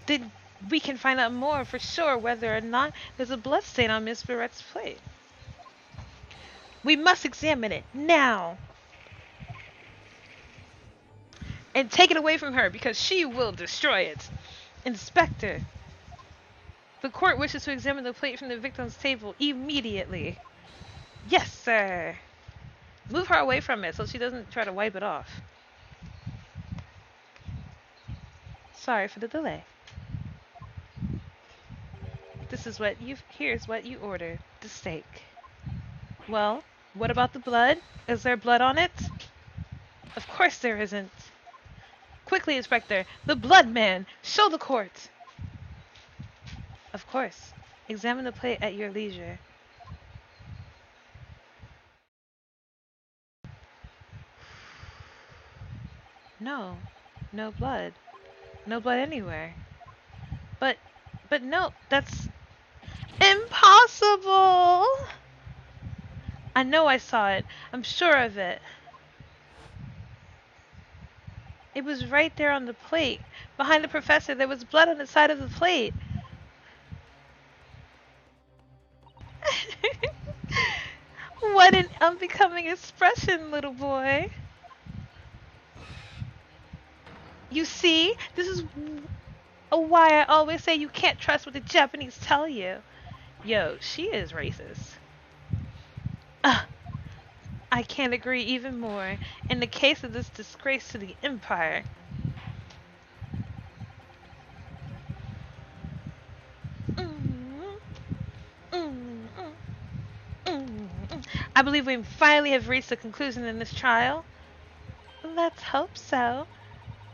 S1: Then we can find out more for sure whether or not there's a bloodstain on Miss Barrett's plate. We must examine it now. And take it away from her because she will destroy it. Inspector, the court wishes to examine the plate from the victim's table immediately. Yes, sir. Move her away from it so she doesn't try to wipe it off. Sorry for the delay. Here's what you ordered. The steak. Well, what about the blood? Is there blood on it? Of course there isn't. Quickly, Inspector! The blood man! Show the court! Of course. Examine the plate at your leisure. No. No blood. No blood anywhere. But no, that's impossible! I know I saw it. I'm sure of it. It was right there on the plate. Behind the professor, there was blood on the side of the plate. What an unbecoming expression, little boy. You see? This is why I always say you can't trust what the Japanese tell you. Yo, she is racist. I can't agree even more. In the case of this disgrace to the empire. I believe we finally have reached a conclusion in this trial. Let's hope so.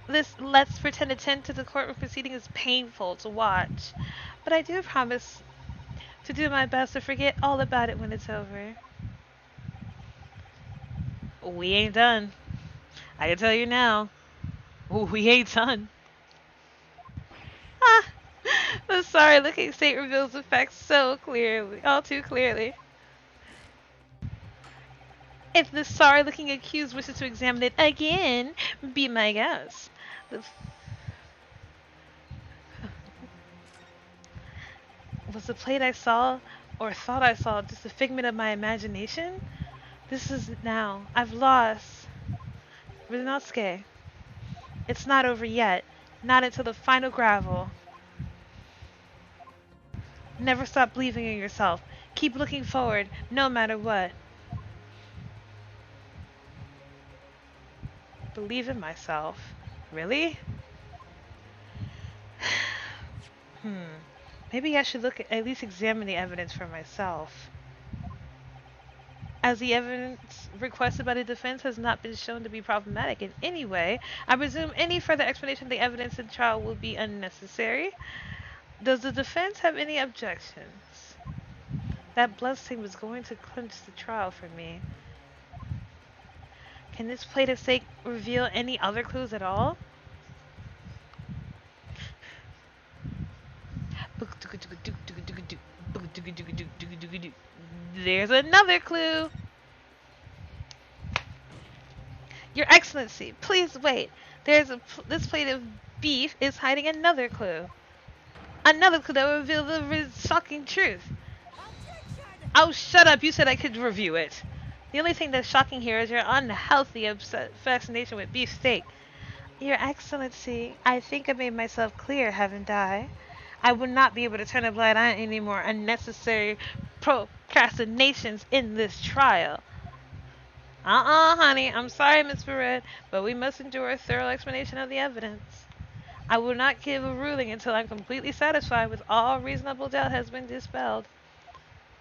S1: Let's pretend attention to the courtroom proceeding is painful to watch. But I do promise to do my best to forget all about it when it's over. We ain't done. I can tell you now. We ain't done. Ah, the sorry-looking state reveals the facts so clearly, all too clearly. If the sorry-looking accused wishes to examine it again, be my guest. Was the plate I saw, or thought I saw, just a figment of my imagination? This is now. I've lost. 𝕤𝕒𝕐𝕦𝕒. It's not over yet. Not until the final gravel. Never stop believing in yourself. Keep looking forward, no matter what. Believe in myself. Really? Maybe I should at least examine the evidence for myself. As the evidence requested by the defense has not been shown to be problematic in any way, I presume any further explanation of the evidence in trial will be unnecessary. Does the defense have any objections? That bloodstain was going to clinch the trial for me. Can this plate of steak reveal any other clues at all? There's another clue. Your Excellency, please wait. This plate of beef is hiding another clue. Another clue that will reveal the shocking truth.
S3: Objection!
S1: Oh, shut up. You said I could review it. The only thing that's shocking here is your unhealthy fascination with beef steak. Your Excellency, I think I made myself clear, haven't I? I would not be able to turn a blind eye on any more unnecessary procrastinations in this trial. Honey, I'm sorry, Miss Barrett, but we must endure a thorough explanation of the evidence. I will not give a ruling until I'm completely satisfied with all reasonable doubt has been dispelled.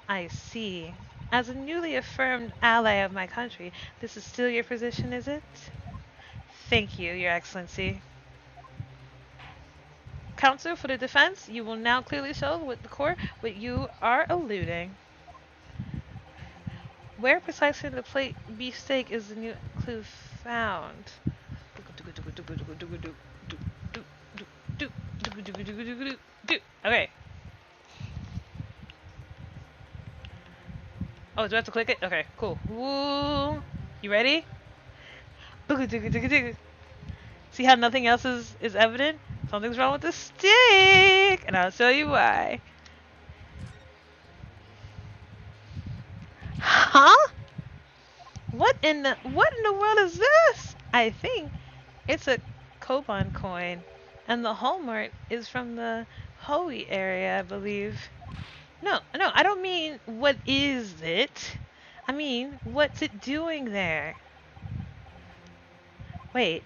S1: I see. As a newly affirmed ally of my country, this is still your position, is it? Thank you, Your Excellency. Counsel for the defense, you will now clearly show with the court what you are alluding. Where precisely in the plate beef steak is the new clue found? Okay. Oh, do I have to click it? Okay, cool. Woo. You ready? See how nothing else is evident? Something's wrong with the stick, and I'll show you why. Huh? What in the world is this? I think it's a Koban coin, and the hallmark is from the Hoei area, I believe. No, I don't mean what is it. I mean, what's it doing there? Wait,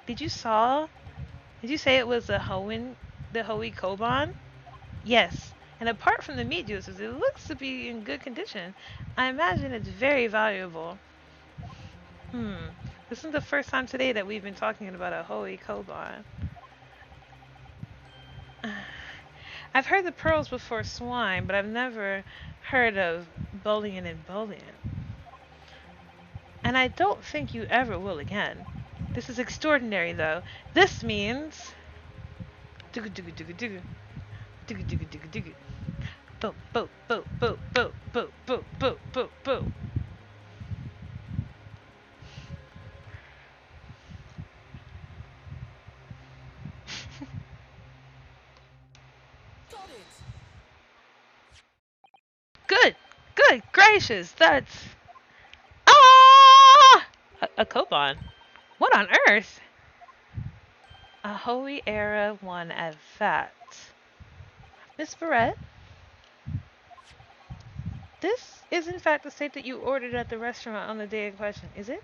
S1: did you saw? Did you say it was the 𝕤𝕒𝕠𝕦𝕤? Yes. And apart from the meat juices, it looks to be in good condition. I imagine it's very valuable. This isn't the first time today that we've been talking about a 𝕤𝕒𝕠𝕦𝕤. I've heard the pearls before swine, but I've never heard of bullion and bullion. And I don't think you ever will again. This is extraordinary, though. This means... Boop, boop, boop, boop, boop, boop, boop, boop, boop, boop.
S3: Got it.
S1: Good gracious, that's... Ah! A koban. What on earth? A Holy Era one at that. Miss Barrett? This is in fact the steak that you ordered at the restaurant on the day in question, is it?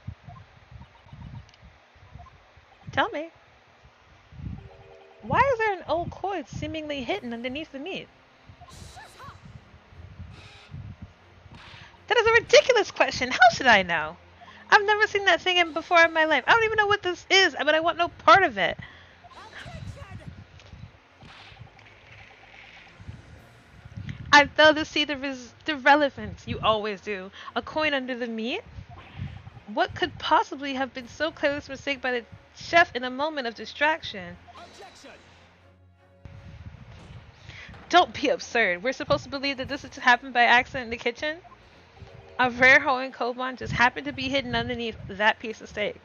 S1: Tell me. Why is there an old coin seemingly hidden underneath the meat?
S3: Shut up.
S1: That is a ridiculous question. How should I know? I've never seen that thing before in my life. I don't even know what this is, but I want no part of it.
S3: Objection.
S1: I fail to see the relevance. You always do. A coin under the meat? What could possibly have been so clearly mistaken by the chef in a moment of distraction?
S3: Objection.
S1: Don't be absurd. We're supposed to believe that this has happened by accident in the kitchen? A rare 𝕤𝕒𝕠𝕦 just happened to be hidden underneath that piece of steak.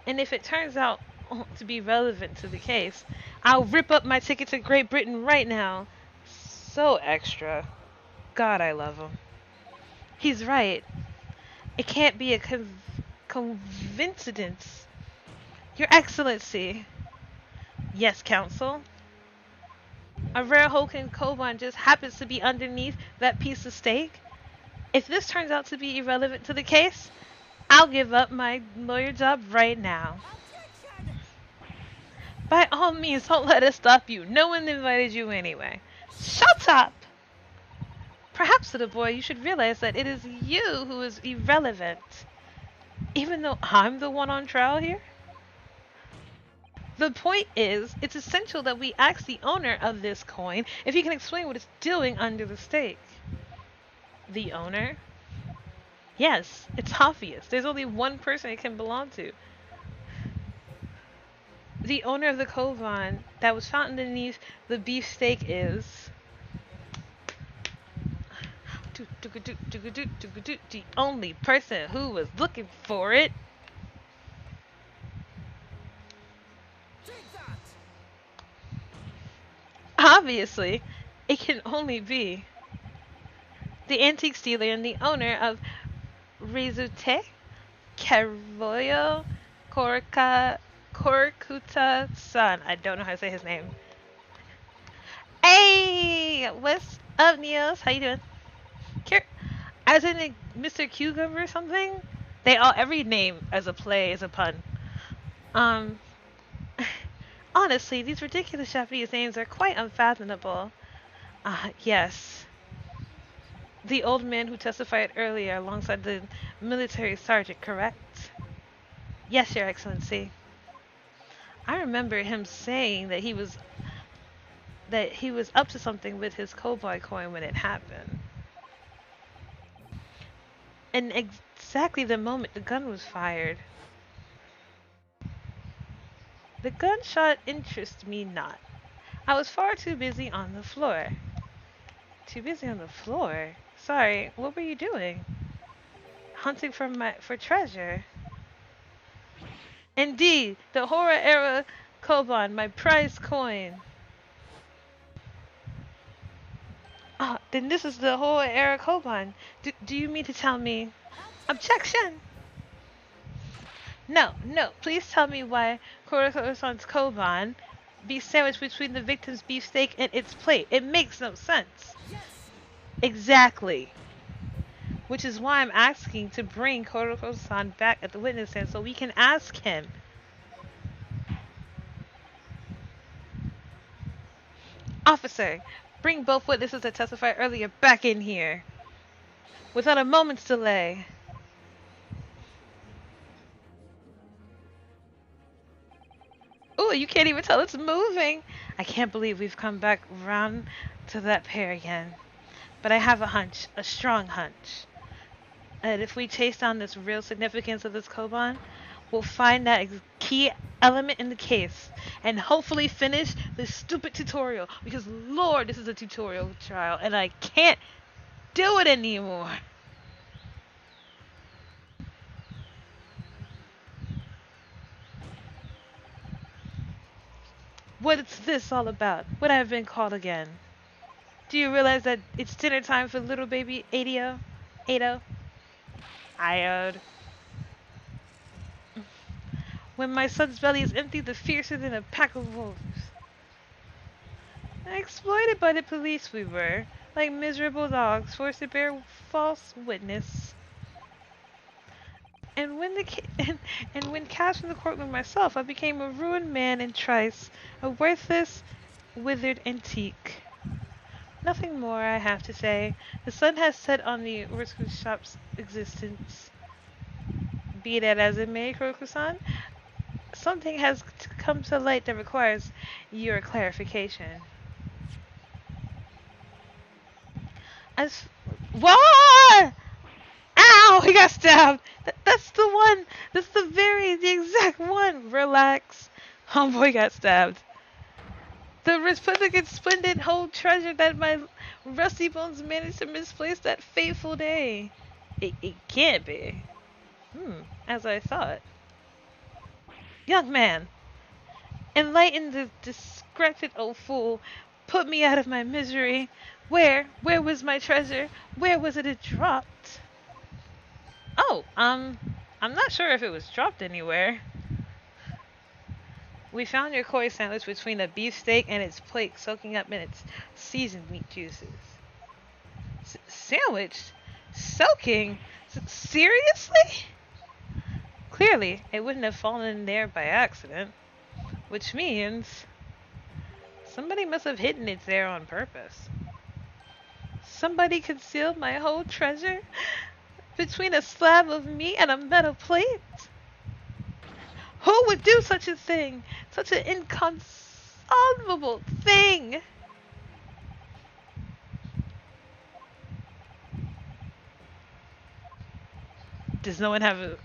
S1: And if it turns out to be relevant to the case, I'll rip up my ticket to Great Britain right now. So extra. God, I love him. He's right. It can't be a coincidence. Your Excellency. Yes, Counsel. A rare 𝕤𝕒𝕠𝕦 just happens to be underneath that piece of steak. If this turns out to be irrelevant to the case, I'll give up my lawyer job right now.
S3: Objection.
S1: By all means, don't let us stop you. No one invited you anyway. Shut up! Perhaps, little boy, you should realize that it is you who is irrelevant. Even though I'm the one on trial here? The point is, it's essential that we ask the owner of this coin if he can explain what it's doing under the steak. The owner? Yes, it's obvious. There's only one person it can belong to. The owner of the koban that was found underneath the beefsteak is... the only person who was looking for it.
S3: Take that.
S1: Obviously, it can only be the antique dealer and the owner of Rizute, Carvoyo, Korkuta-san. I don't know how to say his name. Hey! What's up, Niels? How you doing? As in a Mr. Cucumber or something? Every name as a play is a pun. Honestly, these ridiculous Japanese names are quite unfathomable. Yes. The old man who testified earlier alongside the military sergeant, correct? Yes, Your Excellency. I remember him saying that he was up to something with his cowboy coin when it happened. And exactly the moment the gun was fired. The gunshot interests me not. I was far too busy on the floor. Too busy on the floor? Sorry, what were you doing? Hunting for treasure. Indeed, the horror era koban, my prized coin. Ah, then this is the horror era koban. Do you mean to tell me? Objection! No, please tell me why Kurokosan's koban be sandwiched between the victim's beefsteak and its plate. It makes no sense.
S3: Yes.
S1: Exactly. which is why I'm asking to bring Koroko-san back at the witness stand so we can ask him. Officer, bring both witnesses that testified earlier back in here. Without a moment's delay. Ooh, you can't even tell it's moving. I can't believe we've come back round to that pair again. But I have a hunch, a strong hunch, that if we chase down this real significance of this Koban, we'll find that key element in the case and hopefully finish this stupid tutorial. Because, Lord, this is a tutorial trial and I can't do it anymore. What's this all about? What have I been called again? Do you realize that it's dinner time for little baby Ado? Ado? Iode. When my son's belly is empty, the fiercer than a pack of wolves. Exploited by the police we were, like miserable dogs forced to bear false witness. And when and when cast from the courtroom myself, I became a ruined man in trice, a worthless, withered antique. Nothing more I have to say. The sun has set on the Ursula shop's existence. Be that as it may, Kuroku-san, something has come to light that requires your clarification. As what? Ow! He got stabbed. That's the one. That's the exact one. Relax. Homeboy got stabbed. The Republican splendid whole treasure that my rusty bones managed to misplace that fateful day. It can't be. As I thought. Young man, enlighten the discrepant old fool. Put me out of my misery. Where was my treasure? Where was it dropped? Oh, I'm not sure if it was dropped anywhere. We found your koi sandwich between a beefsteak and its plate, soaking up in its seasoned meat juices. Sandwich? Soaking? Seriously? Clearly, it wouldn't have fallen in there by accident. Which means somebody must have hidden it there on purpose. Somebody concealed my whole treasure between a slab of meat and a metal plate? Who would do such a thing? Such an inconceivable thing! Does no one have a...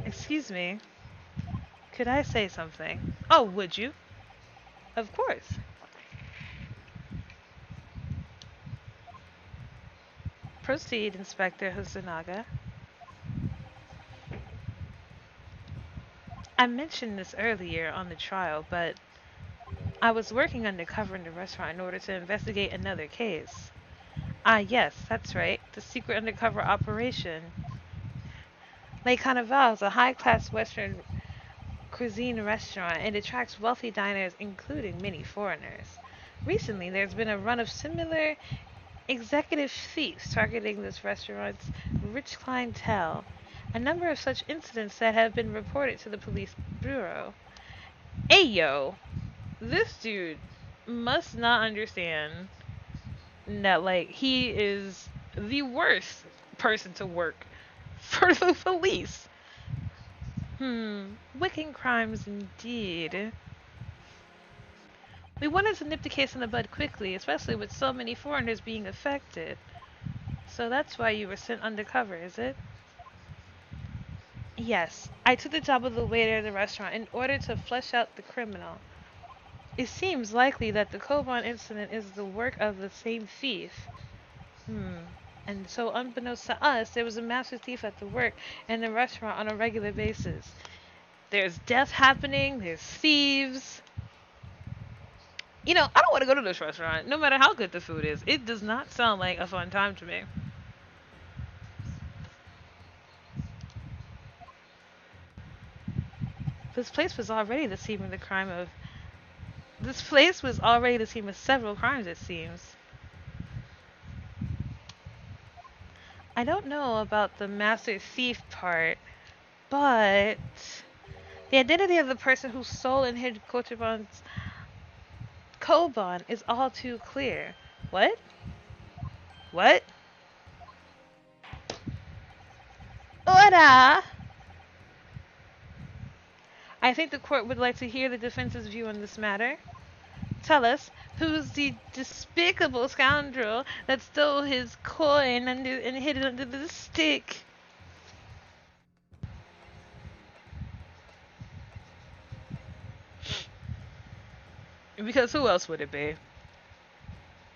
S1: Excuse me. Could I say something? Oh, would you? Of course. Proceed, Inspector Hosonaga. I mentioned this earlier on the trial, but I was working undercover in the restaurant in order to investigate another case. Ah, yes, that's right. The secret undercover operation. Les Carnivals, a high-class Western cuisine restaurant, and attracts wealthy diners, including many foreigners. Recently, there's been a run of similar executive thieves targeting this restaurant's rich clientele. A number of such incidents that have been reported to the police bureau. Ayo, this dude must not understand that, like, he is the worst person to work for the police. Wicked crimes indeed. We wanted to nip the case in the bud quickly, especially with so many foreigners being affected. So that's why you were sent undercover, is it? Yes, I took the job of the waiter at the restaurant in order to flesh out the criminal. It seems likely that the Koban incident is the work of the same thief. And so unbeknownst to us, there was a master thief at the work in the restaurant on a regular basis. There's death happening, there's thieves. You know, I don't want to go to this restaurant, no matter how good the food is. It does not sound like a fun time to me. This place was already the scene of the crime of... This place was already the scene of several crimes, it seems. I don't know about the master thief part, but the identity of the person who stole and hid Kochiban's Koban is all too clear. What? What? Ora! I think the court would like to hear the defense's view on this matter. Tell us, who's the despicable scoundrel that stole his coin and hid it under the stick? Because who else would it be?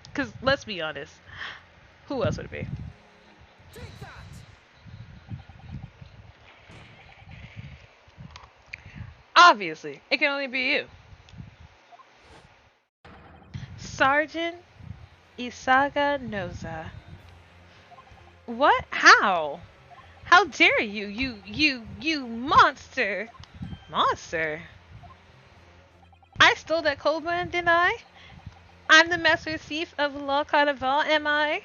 S1: Because let's be honest, who else would it be?
S3: Take that!
S1: Obviously, it can only be you. Sergeant 𝕒𝕒𝕐𝕦𝕒𝕐. What? How? How dare you, you monster! Monster? I stole that Koban, didn't I? I'm the master thief of 𝕒𝕒𝕐𝕦𝕒𝕐, am I?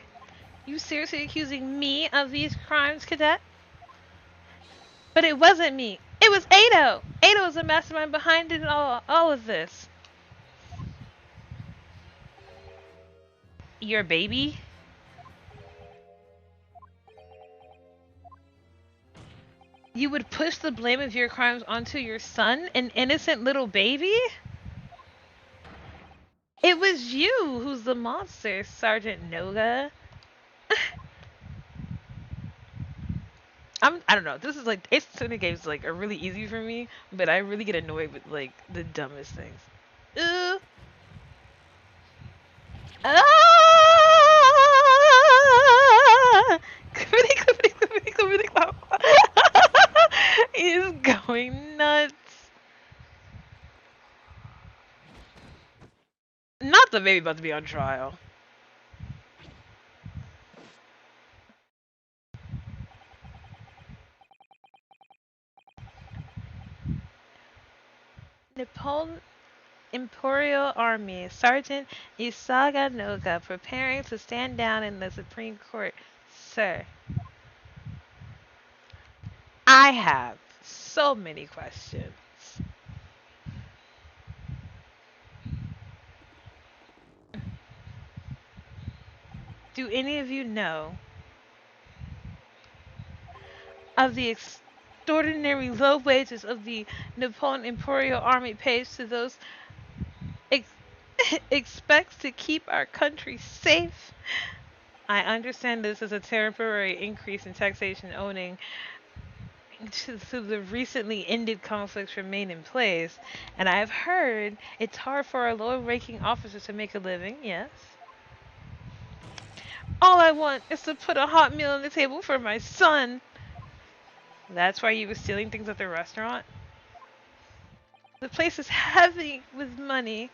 S1: You seriously accusing me of these crimes, cadet? But it wasn't me. It was 𝕤𝕒. 𝕤𝕒 is the mastermind behind it all of this. Your baby? You would push the blame of your crimes onto your son, an innocent little baby? It was you who's the monster, Sergeant Noga. I don't know. This is like Ace Attorney games like are really easy for me, but I really get annoyed with like the dumbest things. Uh, ah! Clippity, clop. He's going nuts. Not the baby about to be on trial. Nippon Imperial Army, Sergeant 𝕒𝕒𝕐𝕦𝕒𝕐, preparing to stand down in the Supreme Court, sir. I have so many questions. Do any of you know of the extraordinary low wages of the Nippon Imperial Army pays to those ex expects to keep our country safe? I understand this is a temporary increase in taxation owing to the recently ended conflicts remain in place, and I've heard it's hard for our low-ranking officers to make a living, yes? All I want is to put a hot meal on the table for my son. That's why you were stealing things at the restaurant? The place is heavy with money.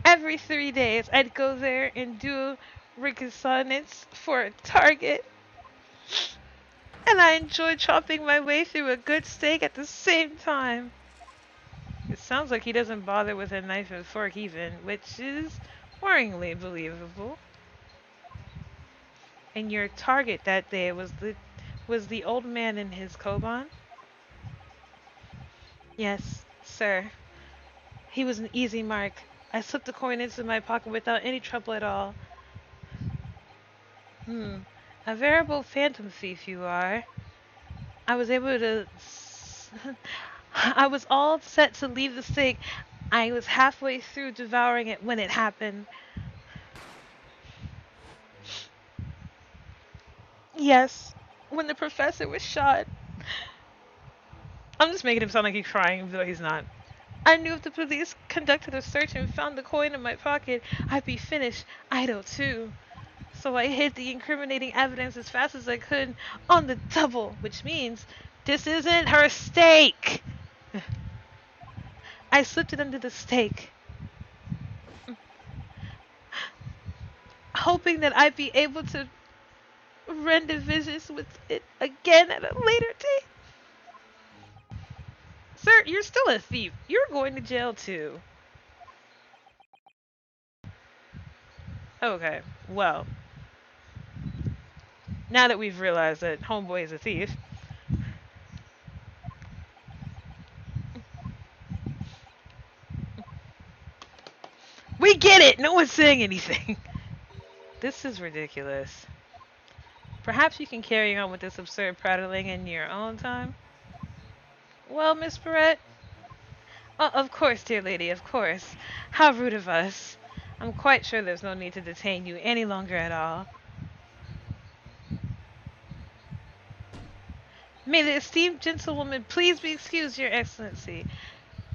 S1: Every 3 days, I'd go there and do reconnaissance for a target. And I enjoy chopping my way through a good steak at the same time. It sounds like he doesn't bother with a knife and fork even, which is worryingly believable. And your target that day was the old man in his koban? Yes, sir. He was an easy mark. I slipped the coin into my pocket without any trouble at all. A veritable phantom thief you are. I was able to... I was all set to leave the steak. I was halfway through devouring it when it happened. Yes, when the professor was shot. I'm just making him sound like he's crying, even though he's not. I knew if the police conducted a search and found the coin in my pocket, I'd be finished. Idle too. So I hid the incriminating evidence as fast as I could on the double, which means this isn't her steak. I slipped it under the steak, hoping that I'd be able to render visions with it again at a later date. Sir, you're still a thief. You're going to jail too. Okay, well. Now that we've realized that homeboy is a thief. We get it! No one's saying anything. This is ridiculous. Perhaps you can carry on with this absurd prattling in your own time? Well, Miss Barrett? Oh, of course, dear lady, of course. How rude of us. I'm quite sure there's no need to detain you any longer at all. May the esteemed gentlewoman please be excused, Your Excellency.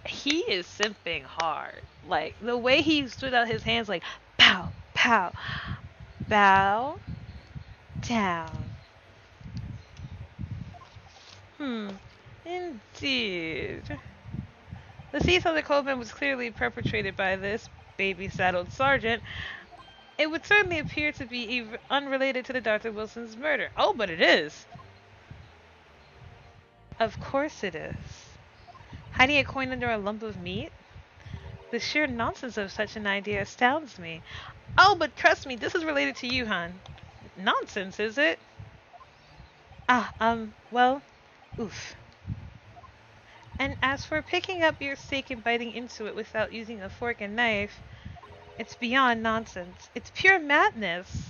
S1: He is simping hard. Like, the way he stood out his hands like, pow, pow, bow, down. Indeed. The thief on the Coleman was clearly perpetrated by this baby-saddled sergeant. It would certainly appear to be unrelated to the Dr. Wilson's murder. Oh, but it is. Of course it is. Hiding a coin under a lump of meat? The sheer nonsense of such an idea astounds me. Oh, but trust me, this is related to you, hon. Nonsense, is it? Well, oof. And as for picking up your steak and biting into it without using a fork and knife, it's beyond nonsense. It's pure madness.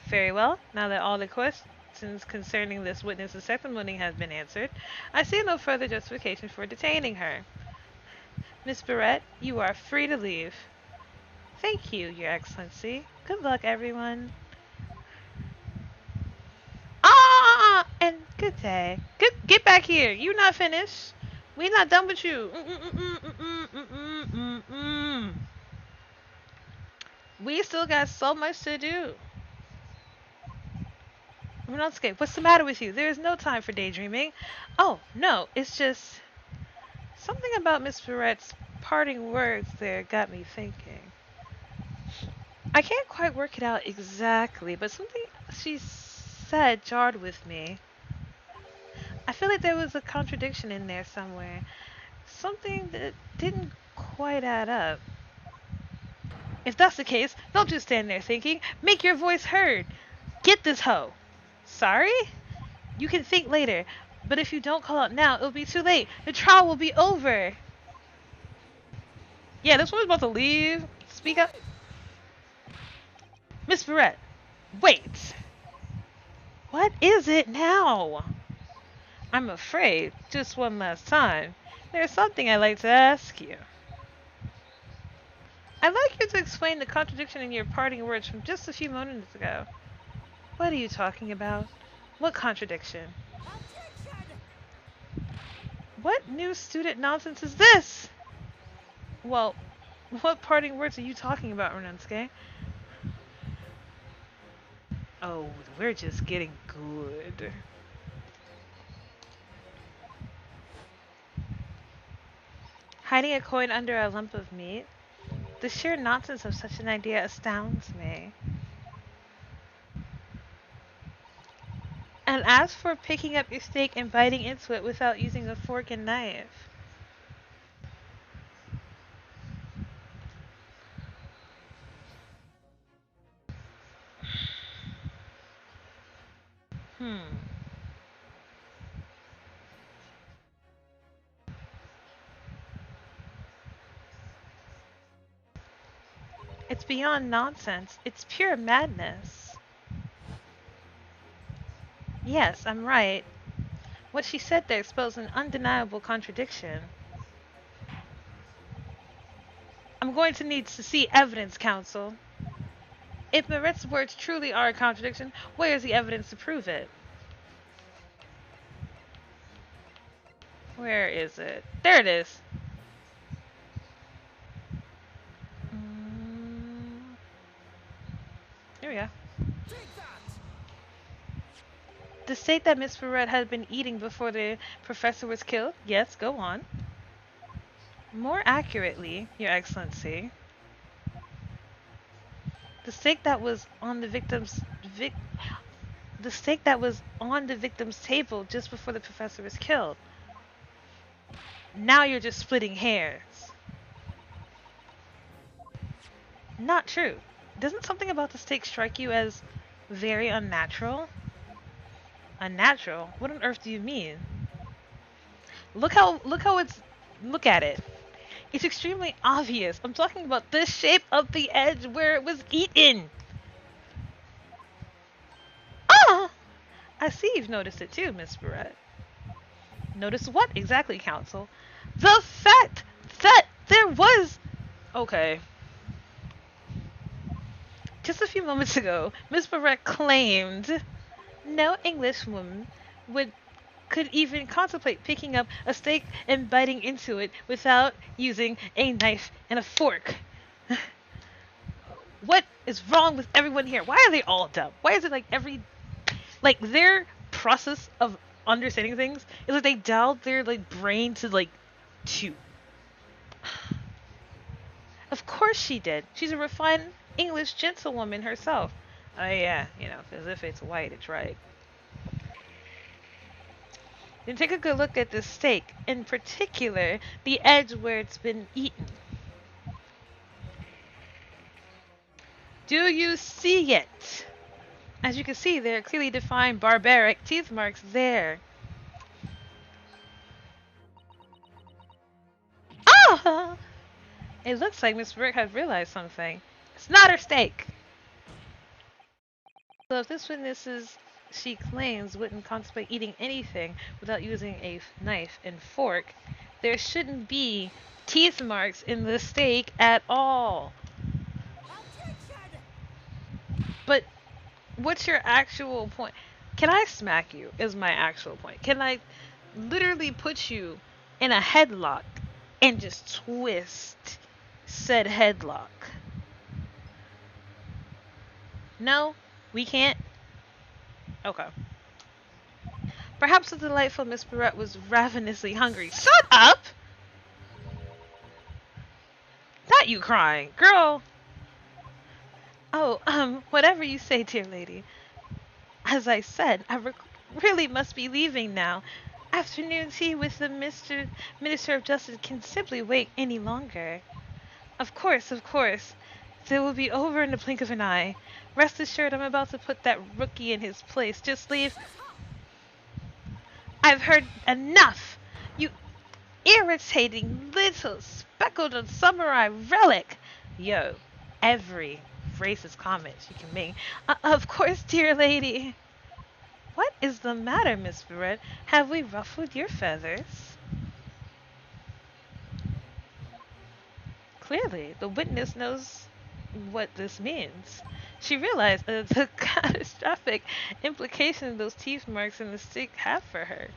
S1: Very well, now that all the questions concerning this witness's testimony have been answered, I see no further justification for detaining her. Miss Barrett, you are free to leave. Thank you, Your Excellency. Good luck, everyone. And good day. Get back here. You not finished. We not done with you. We still got so much to do. Inosuke, what's the matter with you? There is no time for daydreaming. Oh, no, it's just something about Miss Barrett's parting words there got me thinking. I can't quite work it out exactly, but something she said jarred with me. I feel like there was a contradiction in there somewhere. Something that didn't quite add up. If that's the case, don't just stand there thinking. Make your voice heard. Get this hoe. Sorry? You can think later, but if you don't call out now, it'll be too late. The trial will be over. Yeah, this one's about to leave. Speak up. Miss Barrett, wait. What is it now? I'm afraid, just one last time, there's something I'd like to ask you. I'd like you to explain the contradiction in your parting words from just a few moments ago. What are you talking about? What contradiction? What new student nonsense is this? Well, what parting words are you talking about, Inosuke? Oh, we're just getting good. Hiding a coin under a lump of meat? The sheer nonsense of such an idea astounds me. And as for picking up your steak and biting into it without using a fork and knife. It's beyond nonsense. It's pure madness. Yes, I'm right. What she said there exposes an undeniable contradiction. I'm going to need to see evidence, counsel. If Marette's words truly are a contradiction, where is the evidence to prove it? Where is it? There it is. Here we go. The steak that Miss Barrett had been eating before the professor was killed? Yes, go on. More accurately, Your Excellency, the steak that was on the victim's table just before the professor was killed. Now you're just splitting hairs. Not true. Doesn't something about the steak strike you as Very unnatural? Unnatural? What on earth do you mean? Look at it. It's extremely obvious. I'm talking about the shape of the edge where it was eaten. Ah! I see you've noticed it too, Miss Barrett. Notice what exactly, Counsel? The fact that there was... Okay. Just a few moments ago, Miss Barrett claimed no Englishwoman would could even contemplate picking up a steak and biting into it without using a knife and a fork. What is wrong with everyone here? Why are they all dumb? Why is it like their process of understanding things is like they dialed their like brain to like 2. Of course she did. She's a refined English gentlewoman herself. Oh yeah, because if it's white, it's right. Then take a good look at the steak, in particular, the edge where it's been eaten. Do you see it? As you can see, there are clearly defined barbaric teeth marks there. Ah! It looks like Miss Brick has realized something. It's not her steak. So if this witnesses she claims wouldn't contemplate eating anything without using a knife and fork, there shouldn't be teeth marks in the steak at all. But what's your actual point? Can I smack you is my actual point. Can I literally put you in a headlock and just twist said headlock? No, we can't. Okay. Perhaps the delightful Miss Barrett was ravenously hungry. Shut up! Not you crying, girl. Oh, whatever you say, dear lady. As I said, I really must be leaving now. Afternoon tea with the Minister of Justice can simply wait any longer. Of course, of course. They will be over in the blink of an eye. Rest assured, I'm about to put that rookie in his place. Just leave. I've heard enough! You irritating little speckled samurai relic! Yo, every racist comment you can make. Of course, dear lady. What is the matter, Miss Barrett? Have we ruffled your feathers? Clearly, the witness knows what this means. She realized the catastrophic implication those teeth marks in the steak have for her.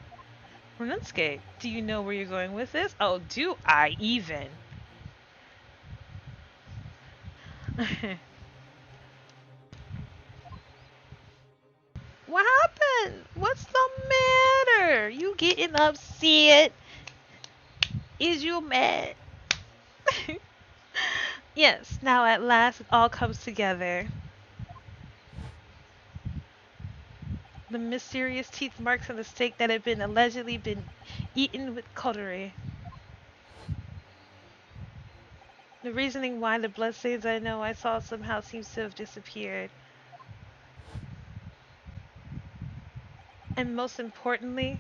S1: 𝕤𝕤𝕤𝕤, do you know where you're going with this? Oh, do I even? What happened? What's the matter? You getting upset? Is you mad? Yes, now at last it all comes together. The mysterious teeth marks on the steak that had been allegedly been eaten with cutlery. The reasoning why the bloodstains I know I saw somehow seems to have disappeared. And most importantly,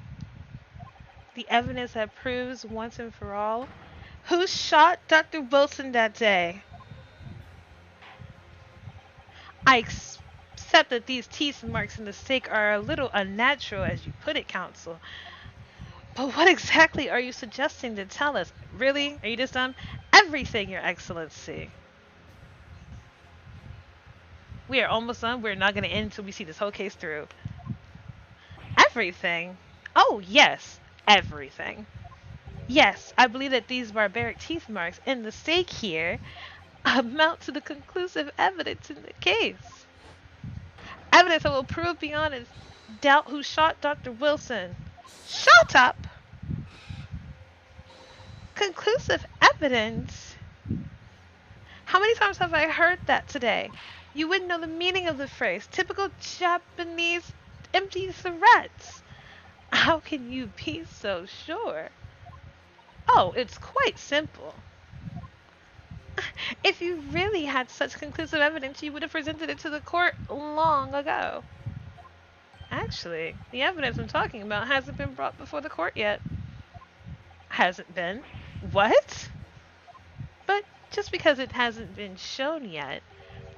S1: the evidence that proves once and for all who shot Dr. Wilson that day. I accept that these teeth marks in the steak are a little unnatural, as you put it, Counsel. But what exactly are you suggesting to tell us? Really? Are you just dumb? Everything, Your Excellency. We are almost done. We're not going to end until we see this whole case through. Everything? Oh, yes. Everything. Yes, I believe that these barbaric teeth marks in the steak here amount to the conclusive evidence in the case. Evidence that will prove beyond a doubt who shot Dr. Wilson. Shut up! Conclusive evidence? How many times have I heard that today? You wouldn't know the meaning of the phrase. Typical Japanese empty threats. How can you be so sure? Oh, it's quite simple. If you really had such conclusive evidence, you would have presented it to the court long ago. Actually, the evidence I'm talking about hasn't been brought before the court yet. Hasn't been? What? But just because it hasn't been shown yet,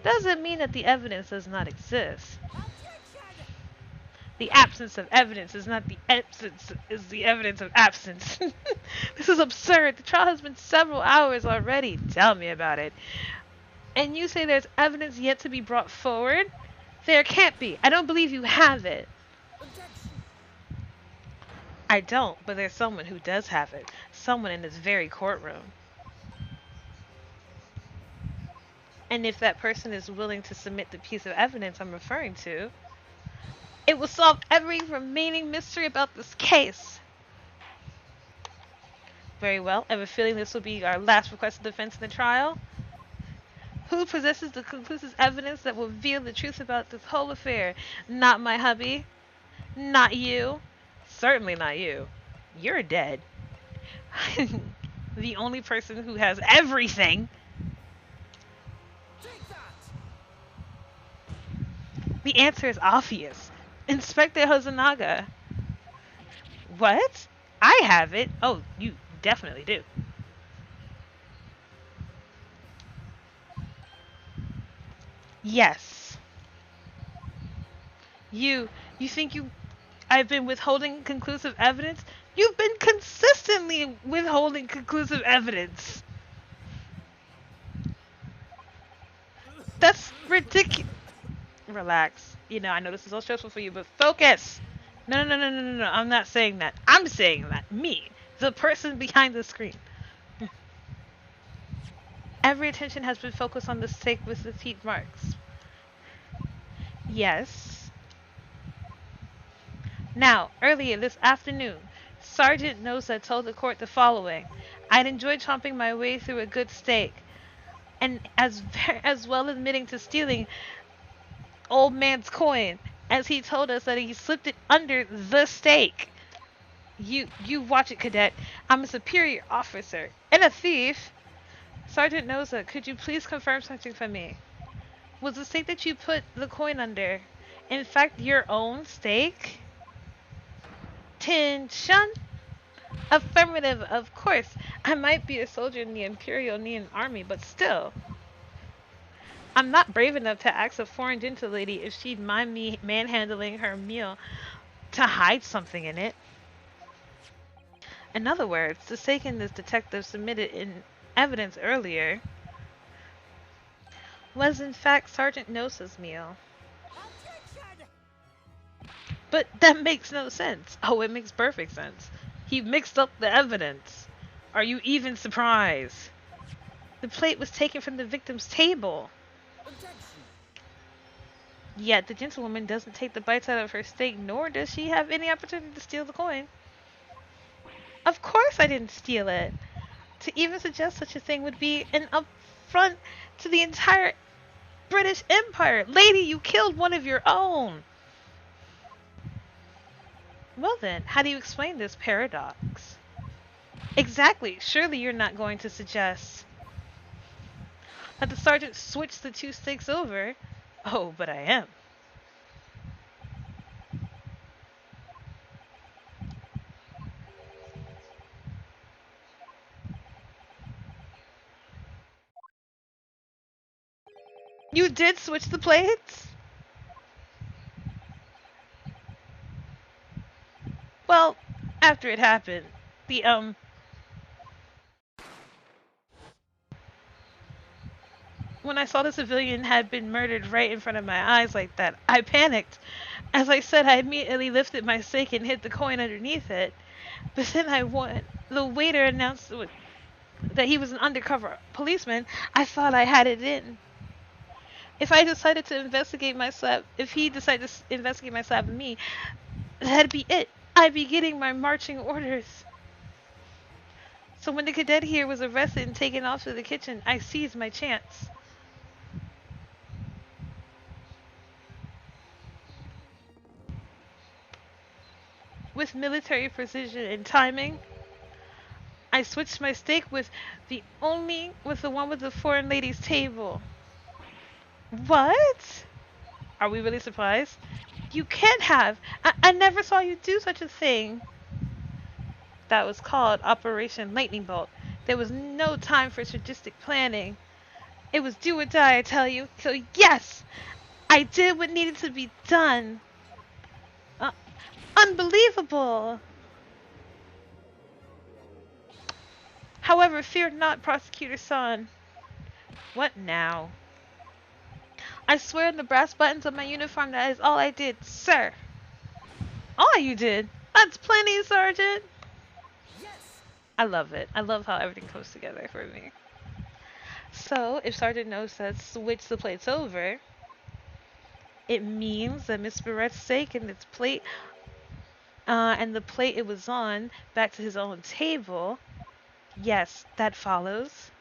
S1: doesn't mean that the evidence does not exist.
S3: Objection!
S1: The absence of evidence is not the absence, is the evidence of absence. This is absurd. The trial has been several hours already. Tell me about it. And you say there's evidence yet to be brought forward? There can't be. I don't believe you have it.
S3: Objection!
S1: I don't, but there's someone who does have it. Someone in this very courtroom. And if that person is willing to submit the piece of evidence I'm referring to, it will solve every remaining mystery about this case. Very well. I have a feeling this will be our last request of defense in the trial. Who possesses the conclusive evidence that will reveal the truth about this whole affair? Not my hubby. Not you. Certainly not you. You're dead. The only person who has everything.
S3: Take that!
S1: The answer is obvious. Inspector Hosonaga. What? I have it? Oh, you definitely do. Yes. You think I've been withholding conclusive evidence? You've been consistently withholding conclusive evidence. That's ridiculous. Relax. I know this is all stressful for you, but focus. No. I'm not saying that. I'm saying that. Me, the person behind the screen. Every attention has been focused on the stake with the teeth marks. Yes. Now, earlier this afternoon, Sergeant Nosa told the court the following. I'd enjoy chomping my way through a good steak, and as well admitting to stealing old man's coin, as he told us that he slipped it under the steak. You watch it, cadet. I'm a superior officer and a thief. Sergeant Nosa, could you please confirm something for me? Was the steak that you put the coin under, in fact, your own steak? Tension? Affirmative, of course. I might be a soldier in the Imperial Nean Army, but still. I'm not brave enough to ask a foreign gentlelady if she'd mind me manhandling her meal to hide something in it. In other words, the steak this detective submitted in evidence earlier was in fact Sergeant Nosa's meal.
S3: Objection!
S1: But that makes no sense. Oh, it makes perfect sense. He mixed up the evidence. Are you even surprised? The plate was taken from the victim's table.
S3: Objection!
S1: Yet the gentlewoman doesn't take the bites out of her steak, nor does she have any opportunity to steal the coin. Of course I didn't steal it. To even suggest such a thing would be an affront to the entire British Empire. Lady, you killed one of your own. Well then, how do you explain this paradox? Exactly. Surely you're not going to suggest that the sergeant switched the two steaks over. Oh, but I am. You did switch the plates? Well, after it happened, when I saw the civilian had been murdered right in front of my eyes like that, I panicked. As I said, I immediately lifted my steak and hid the coin underneath it. But then the waiter announced that he was an undercover policeman. I thought I had it in. If he decided to investigate my slap of me, that'd be it. I'd be getting my marching orders. So when the cadet here was arrested and taken off to the kitchen, I seized my chance. With military precision and timing, I switched my stake with the one with the foreign ladies table. What? Are we really surprised? You can't have. I never saw you do such a thing. That was called Operation Lightning Bolt. There was no time for strategic planning. It was do or die, I tell you. So yes, I did what needed to be done. Uh, Unbelievable. However, fear not, Prosecutor Son. What now? I swear on the brass buttons of my uniform that is all I did, sir. All you did? That's plenty, Sergeant.
S3: Yes.
S1: I love it. I love how everything comes together for me. So, if Sergeant No says switch the plates over, it means that Miss Barrett's taken its plate, and the plate it was on, back to his own table. Yes, that follows.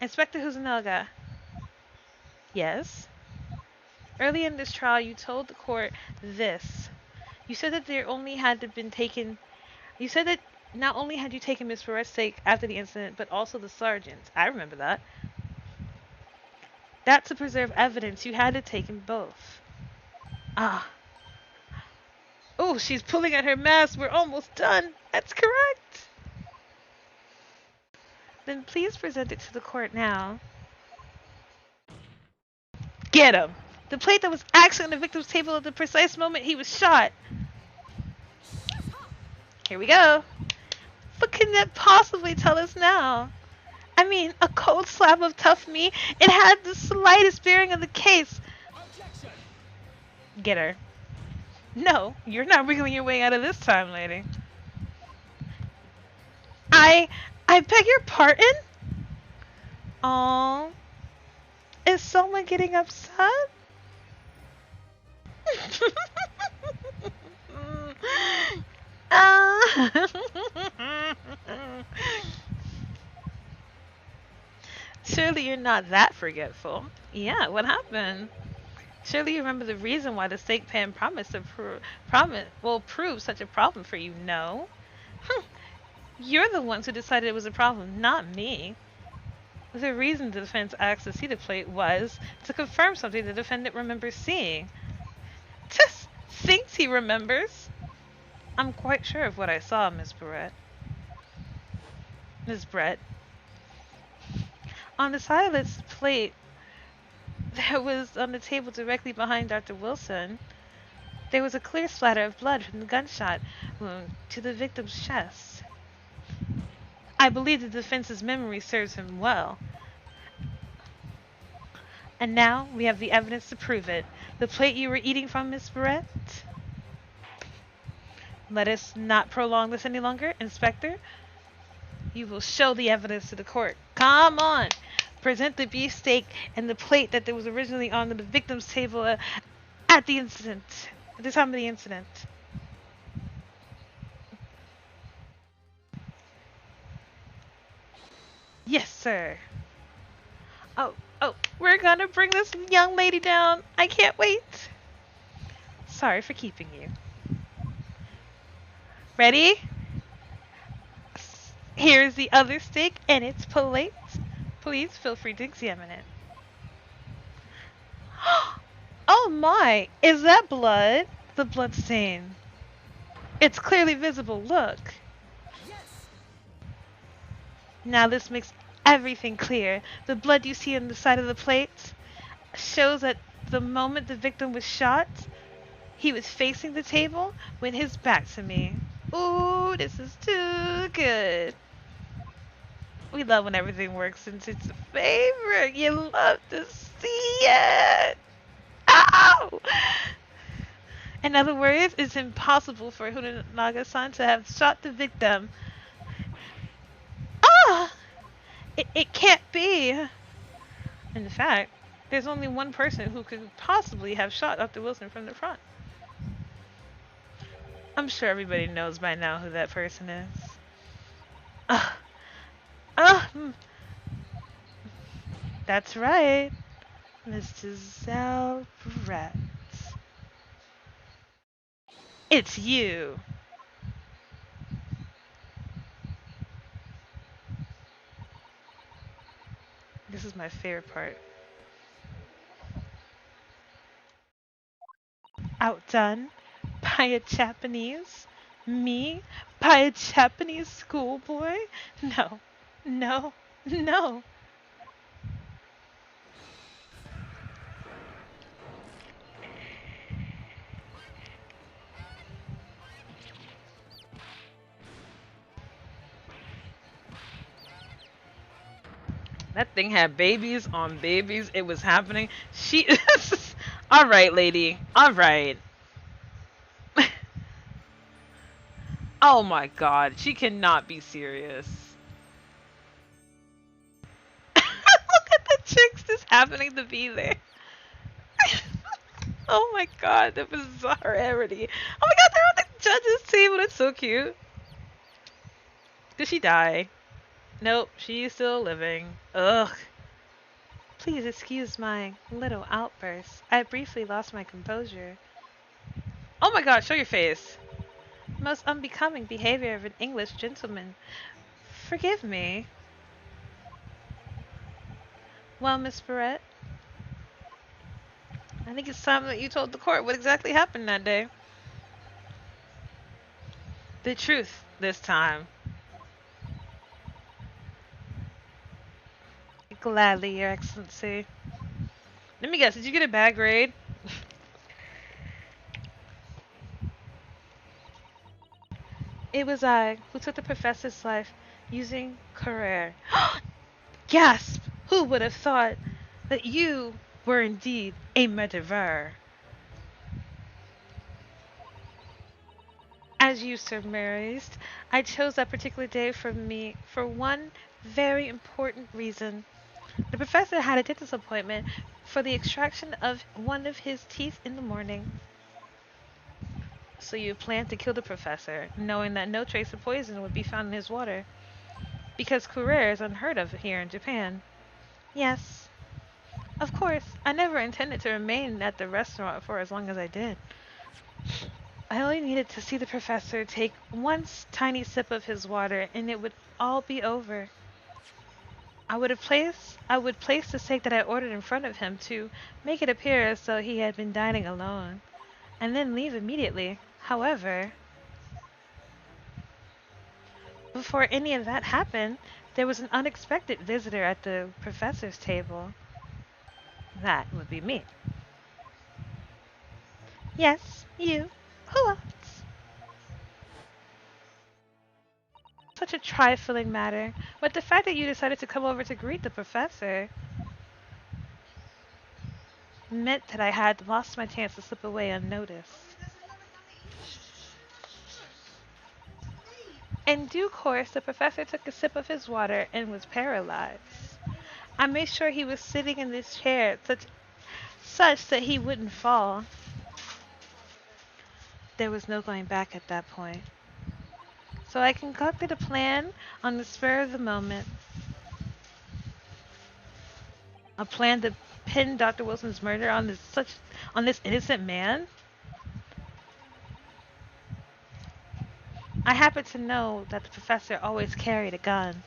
S1: Inspector 𝕤𝕒𝕐𝕦𝕐. Yes? Early in this trial, you told the court this. You said that there only had to been taken. You said that not only had you taken Miss Barrett's stake after the incident, but also the sergeant's. I remember that. That to preserve evidence, you had to take them both. Ah. Oh, she's pulling at her mask. We're almost done. That's correct. Then please present it to the court now. Get him. The plate that was actually on the victim's table at the precise moment he was shot. Here we go. What can that possibly tell us now? I mean, a cold slab of tough meat. It had the slightest bearing on the case.
S3: Objection.
S1: Get her. No, you're not wriggling your way out of this time, lady. I beg your pardon? Aww. Is someone getting upset? Surely you're not that forgetful. Yeah, what happened? Surely you remember the reason why the steak pan promised to prove such a problem for you, no? You're the ones who decided it was a problem, not me. The reason the defense asked to see the plate was to confirm something the defendant remembers seeing. Just thinks he remembers. I'm quite sure of what I saw, Miss Barrett. Miss Brett. On the side of this plate that was on the table directly behind Dr. Wilson, there was a clear splatter of blood from the gunshot wound to the victim's chest. I believe the defense's memory serves him well. And now we have the evidence to prove it. The plate you were eating from, Miss Barrett? Let us not prolong this any longer, Inspector. You will show the evidence to the court. Come on! Present the beefsteak and the plate that was originally on the victim's table at the incident. At the time of the incident. Yes, sir. Oh, we're gonna bring this young lady down. I can't wait. Sorry for keeping you. Ready? Here's the other steak and its plate. Please feel free to examine it. Oh my! Is that blood? The blood stain. It's clearly visible, look.
S3: Yes.
S1: Now this makes everything clear. The blood you see on the side of the plate shows that the moment the victim was shot, he was facing the table with his back to me. Ooh, this is too good. We love when everything works into its favor. You love to see it. Ow! In other words, it's impossible for 𝕤𝕒𝕐𝕦𝕐-san to have shot the victim. Ah! It can't be. In fact, there's only one person who could possibly have shot Dr. Wilson from the front. I'm sure everybody knows by now who that person is. That's right. Mr. Zalbrat. It's you. my favorite part. Outdone by a Japanese? Me? By a Japanese schoolboy? No, no, no. That thing had babies on babies. It was happening. She. All right, lady. All right. Oh my god. She cannot be serious. Look at the chicks just happening to be there. Oh my god, the bizarrity. Oh my god, they're on the judges table. It's so cute. Did she die? Nope, she's still living. Ugh. Please excuse my little outburst. I briefly lost my composure. Oh my god, show your face. Most unbecoming behavior of an English gentleman. Forgive me. Well, Miss Barrett, I think it's time that you told the court what exactly happened that day. The truth this time. Gladly, Your Excellency. Let me guess, did you get a bad grade? It was I who took the professor's life using Carrere. Gasp! Who would have thought that you were indeed a murderer? As you surmised, I chose that particular day for me for one very important reason. The professor had a dentist appointment for the extraction of one of his teeth in the morning. So you planned to kill the professor, knowing that no trace of poison would be found in his water. Because Carrere is unheard of here in Japan. Yes. Of course, I never intended to remain at the restaurant for as long as I did. I only needed to see the professor take one tiny sip of his water and it would all be over. I would place the steak that I ordered in front of him to make it appear as though he had been dining alone, and then leave immediately. However, before any of that happened, there was an unexpected visitor at the professor's table. That would be me. Yes, you. Who else? Such a trifling matter, but the fact that you decided to come over to greet the professor meant that I had lost my chance to slip away unnoticed. In due course, the professor took a sip of his water and was paralyzed. I made sure he was sitting in this chair such that he wouldn't fall. There was no going back at that point. So I concocted a plan on the spur of the moment. A plan to pin Dr. Wilson's murder on this innocent man? I happened to know that the professor always carried a gun.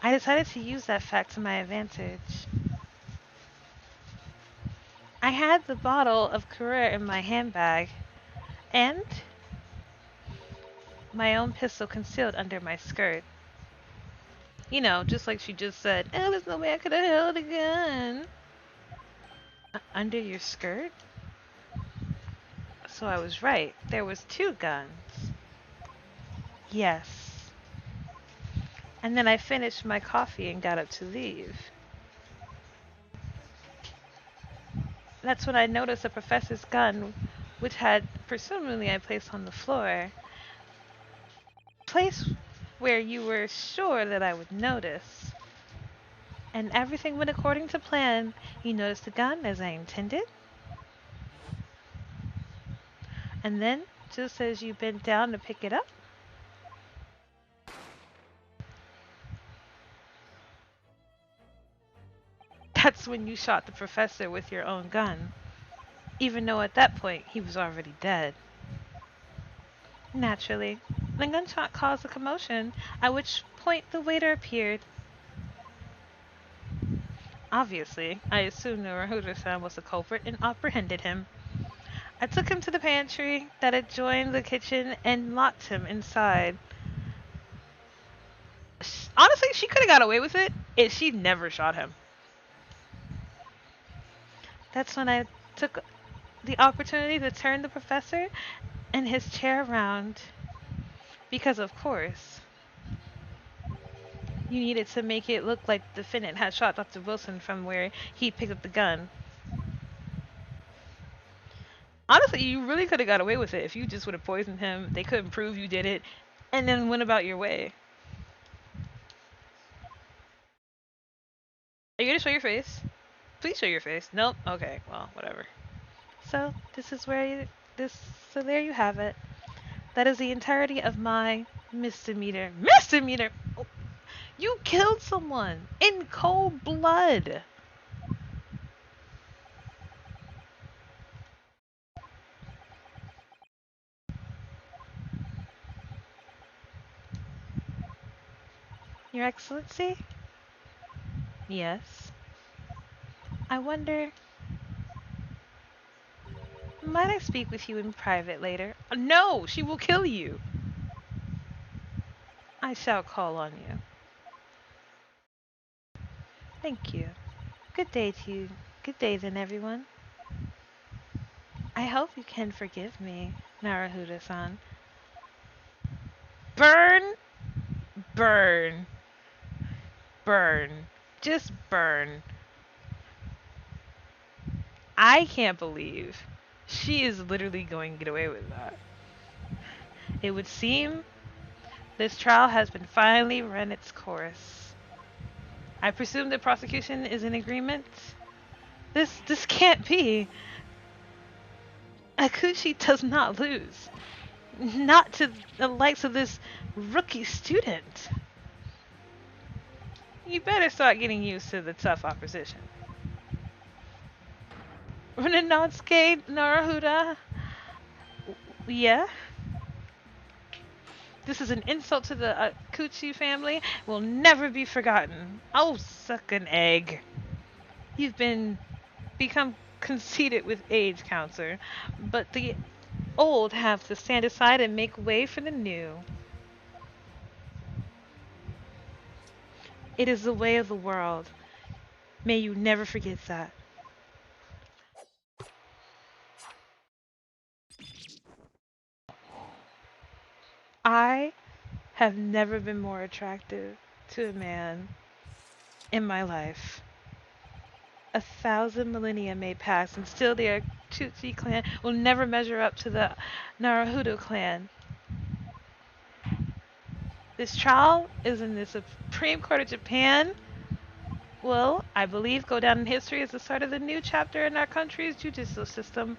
S1: I decided to use that fact to my advantage. I had the bottle of Carrere in my handbag, and my own pistol concealed under my skirt. You know, just like she just said, oh, there's no way I could have held a gun. Under your skirt? So I was right. There was two guns. Yes. And then I finished my coffee and got up to leave. That's when I noticed the professor's gun, which had presumably I placed on the floor. Place where you were sure that I would notice. And everything went according to plan. You noticed the gun as I intended. And then, just as you bent down to pick it up, that's when you shot the professor with your own gun. Even though at that point he was already dead. Naturally, the gunshot caused a commotion, at which point the waiter appeared. Obviously, I assumed Naruhodo-san was the culprit and apprehended him. I took him to the pantry that adjoined the kitchen and locked him inside. Honestly, she could have got away with it if she never shot him. That's when I took the opportunity to turn the professor and his chair around. Because, of course, you needed to make it look like the defendant had shot Dr. Wilson from where he picked up the gun. Honestly, you really could have got away with it if you just would have poisoned him. They couldn't prove you did it, and then went about your way. Are you gonna show your face? Please show your face. Nope. Okay. Well, whatever. So this is where this. So there you have it. That is the entirety of my misdemeanor. Misdemeanor. Oh, you killed someone in cold blood. Your Excellency? Yes. I wonder. Might I speak with you in private later? No, she will kill you. I shall call on you. Thank you. Good day to you. Good day then, everyone. I hope you can forgive me, Naruhodo-san. Burn, burn, burn. Just burn. I can't believe she is literally going to get away with that. It would seem this trial has been finally run its course. I presume the prosecution is in agreement? This can't be. Akuchi does not lose. Not to the likes of this rookie student. You better start getting used to the tough opposition. Renanotsuke Naruhodo? Yeah? This is an insult to the Akuchi family. Will never be forgotten. Oh, suck an egg. You've become conceited with age, counselor, but the old have to stand aside and make way for the new. It is the way of the world. May you never forget that. I have never been more attracted to a man in my life. 1,000 millennia may pass, and still the Akutsu clan will never measure up to the Naruhodo clan. This trial is in the Supreme Court of Japan. Will, I believe, go down in history as the start of the new chapter in our country's judicial system.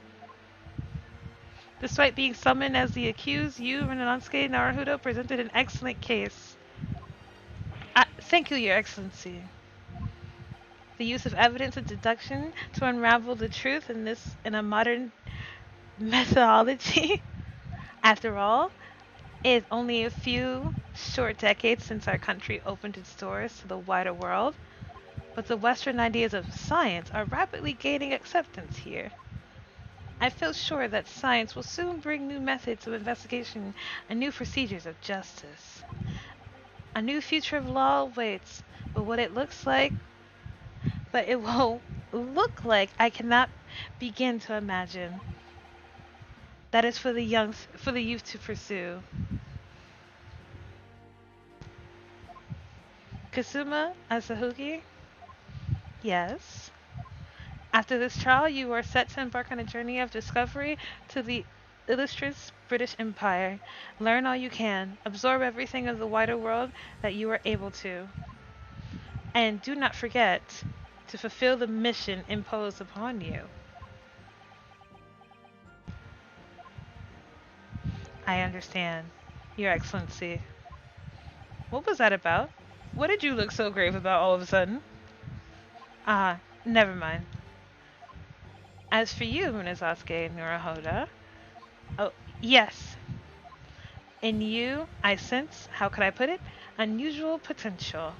S1: Despite being summoned as the accused, you, Renanotsuke Naruhodo, presented an excellent case. Thank you, Your Excellency. The use of evidence and deduction to unravel the truth in a modern methodology. After all, it is only a few short decades since our country opened its doors to the wider world, but the Western ideas of science are rapidly gaining acceptance here. I feel sure that science will soon bring new methods of investigation and new procedures of justice. A new future of law awaits, but it will look like I cannot begin to imagine. That is for the youth to pursue. Kasuma Asahuki? Yes. After this trial, you are set to embark on a journey of discovery to the illustrious British Empire. Learn all you can. Absorb everything of the wider world that you are able to. And do not forget to fulfill the mission imposed upon you. I understand, Your Excellency. What was that about? What did you look so grave about all of a sudden? Ah, never mind. As for you, Munezasuke Naruhodo, oh, yes. In you, I sense, how could I put it, unusual potential.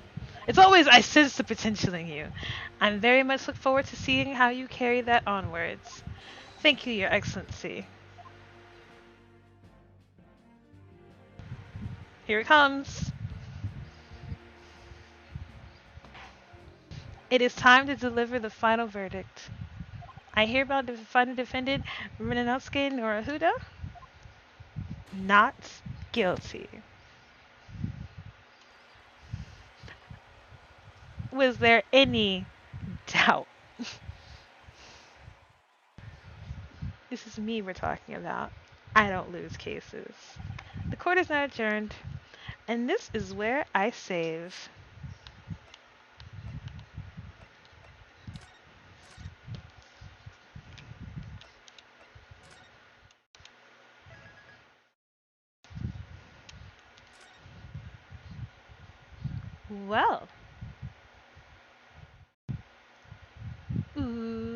S1: It's always, I sense the potential in you. I'm very much look forward to seeing how you carry that onwards. Thank you, Your Excellency. Here it comes. It is time to deliver the final verdict. I hereby find the defendant, 𝕤𝕤𝕤𝕤, not guilty. Was there any doubt? This is me we're talking about. I don't lose cases. The court is now adjourned, and this is where I save. Well. Ooh.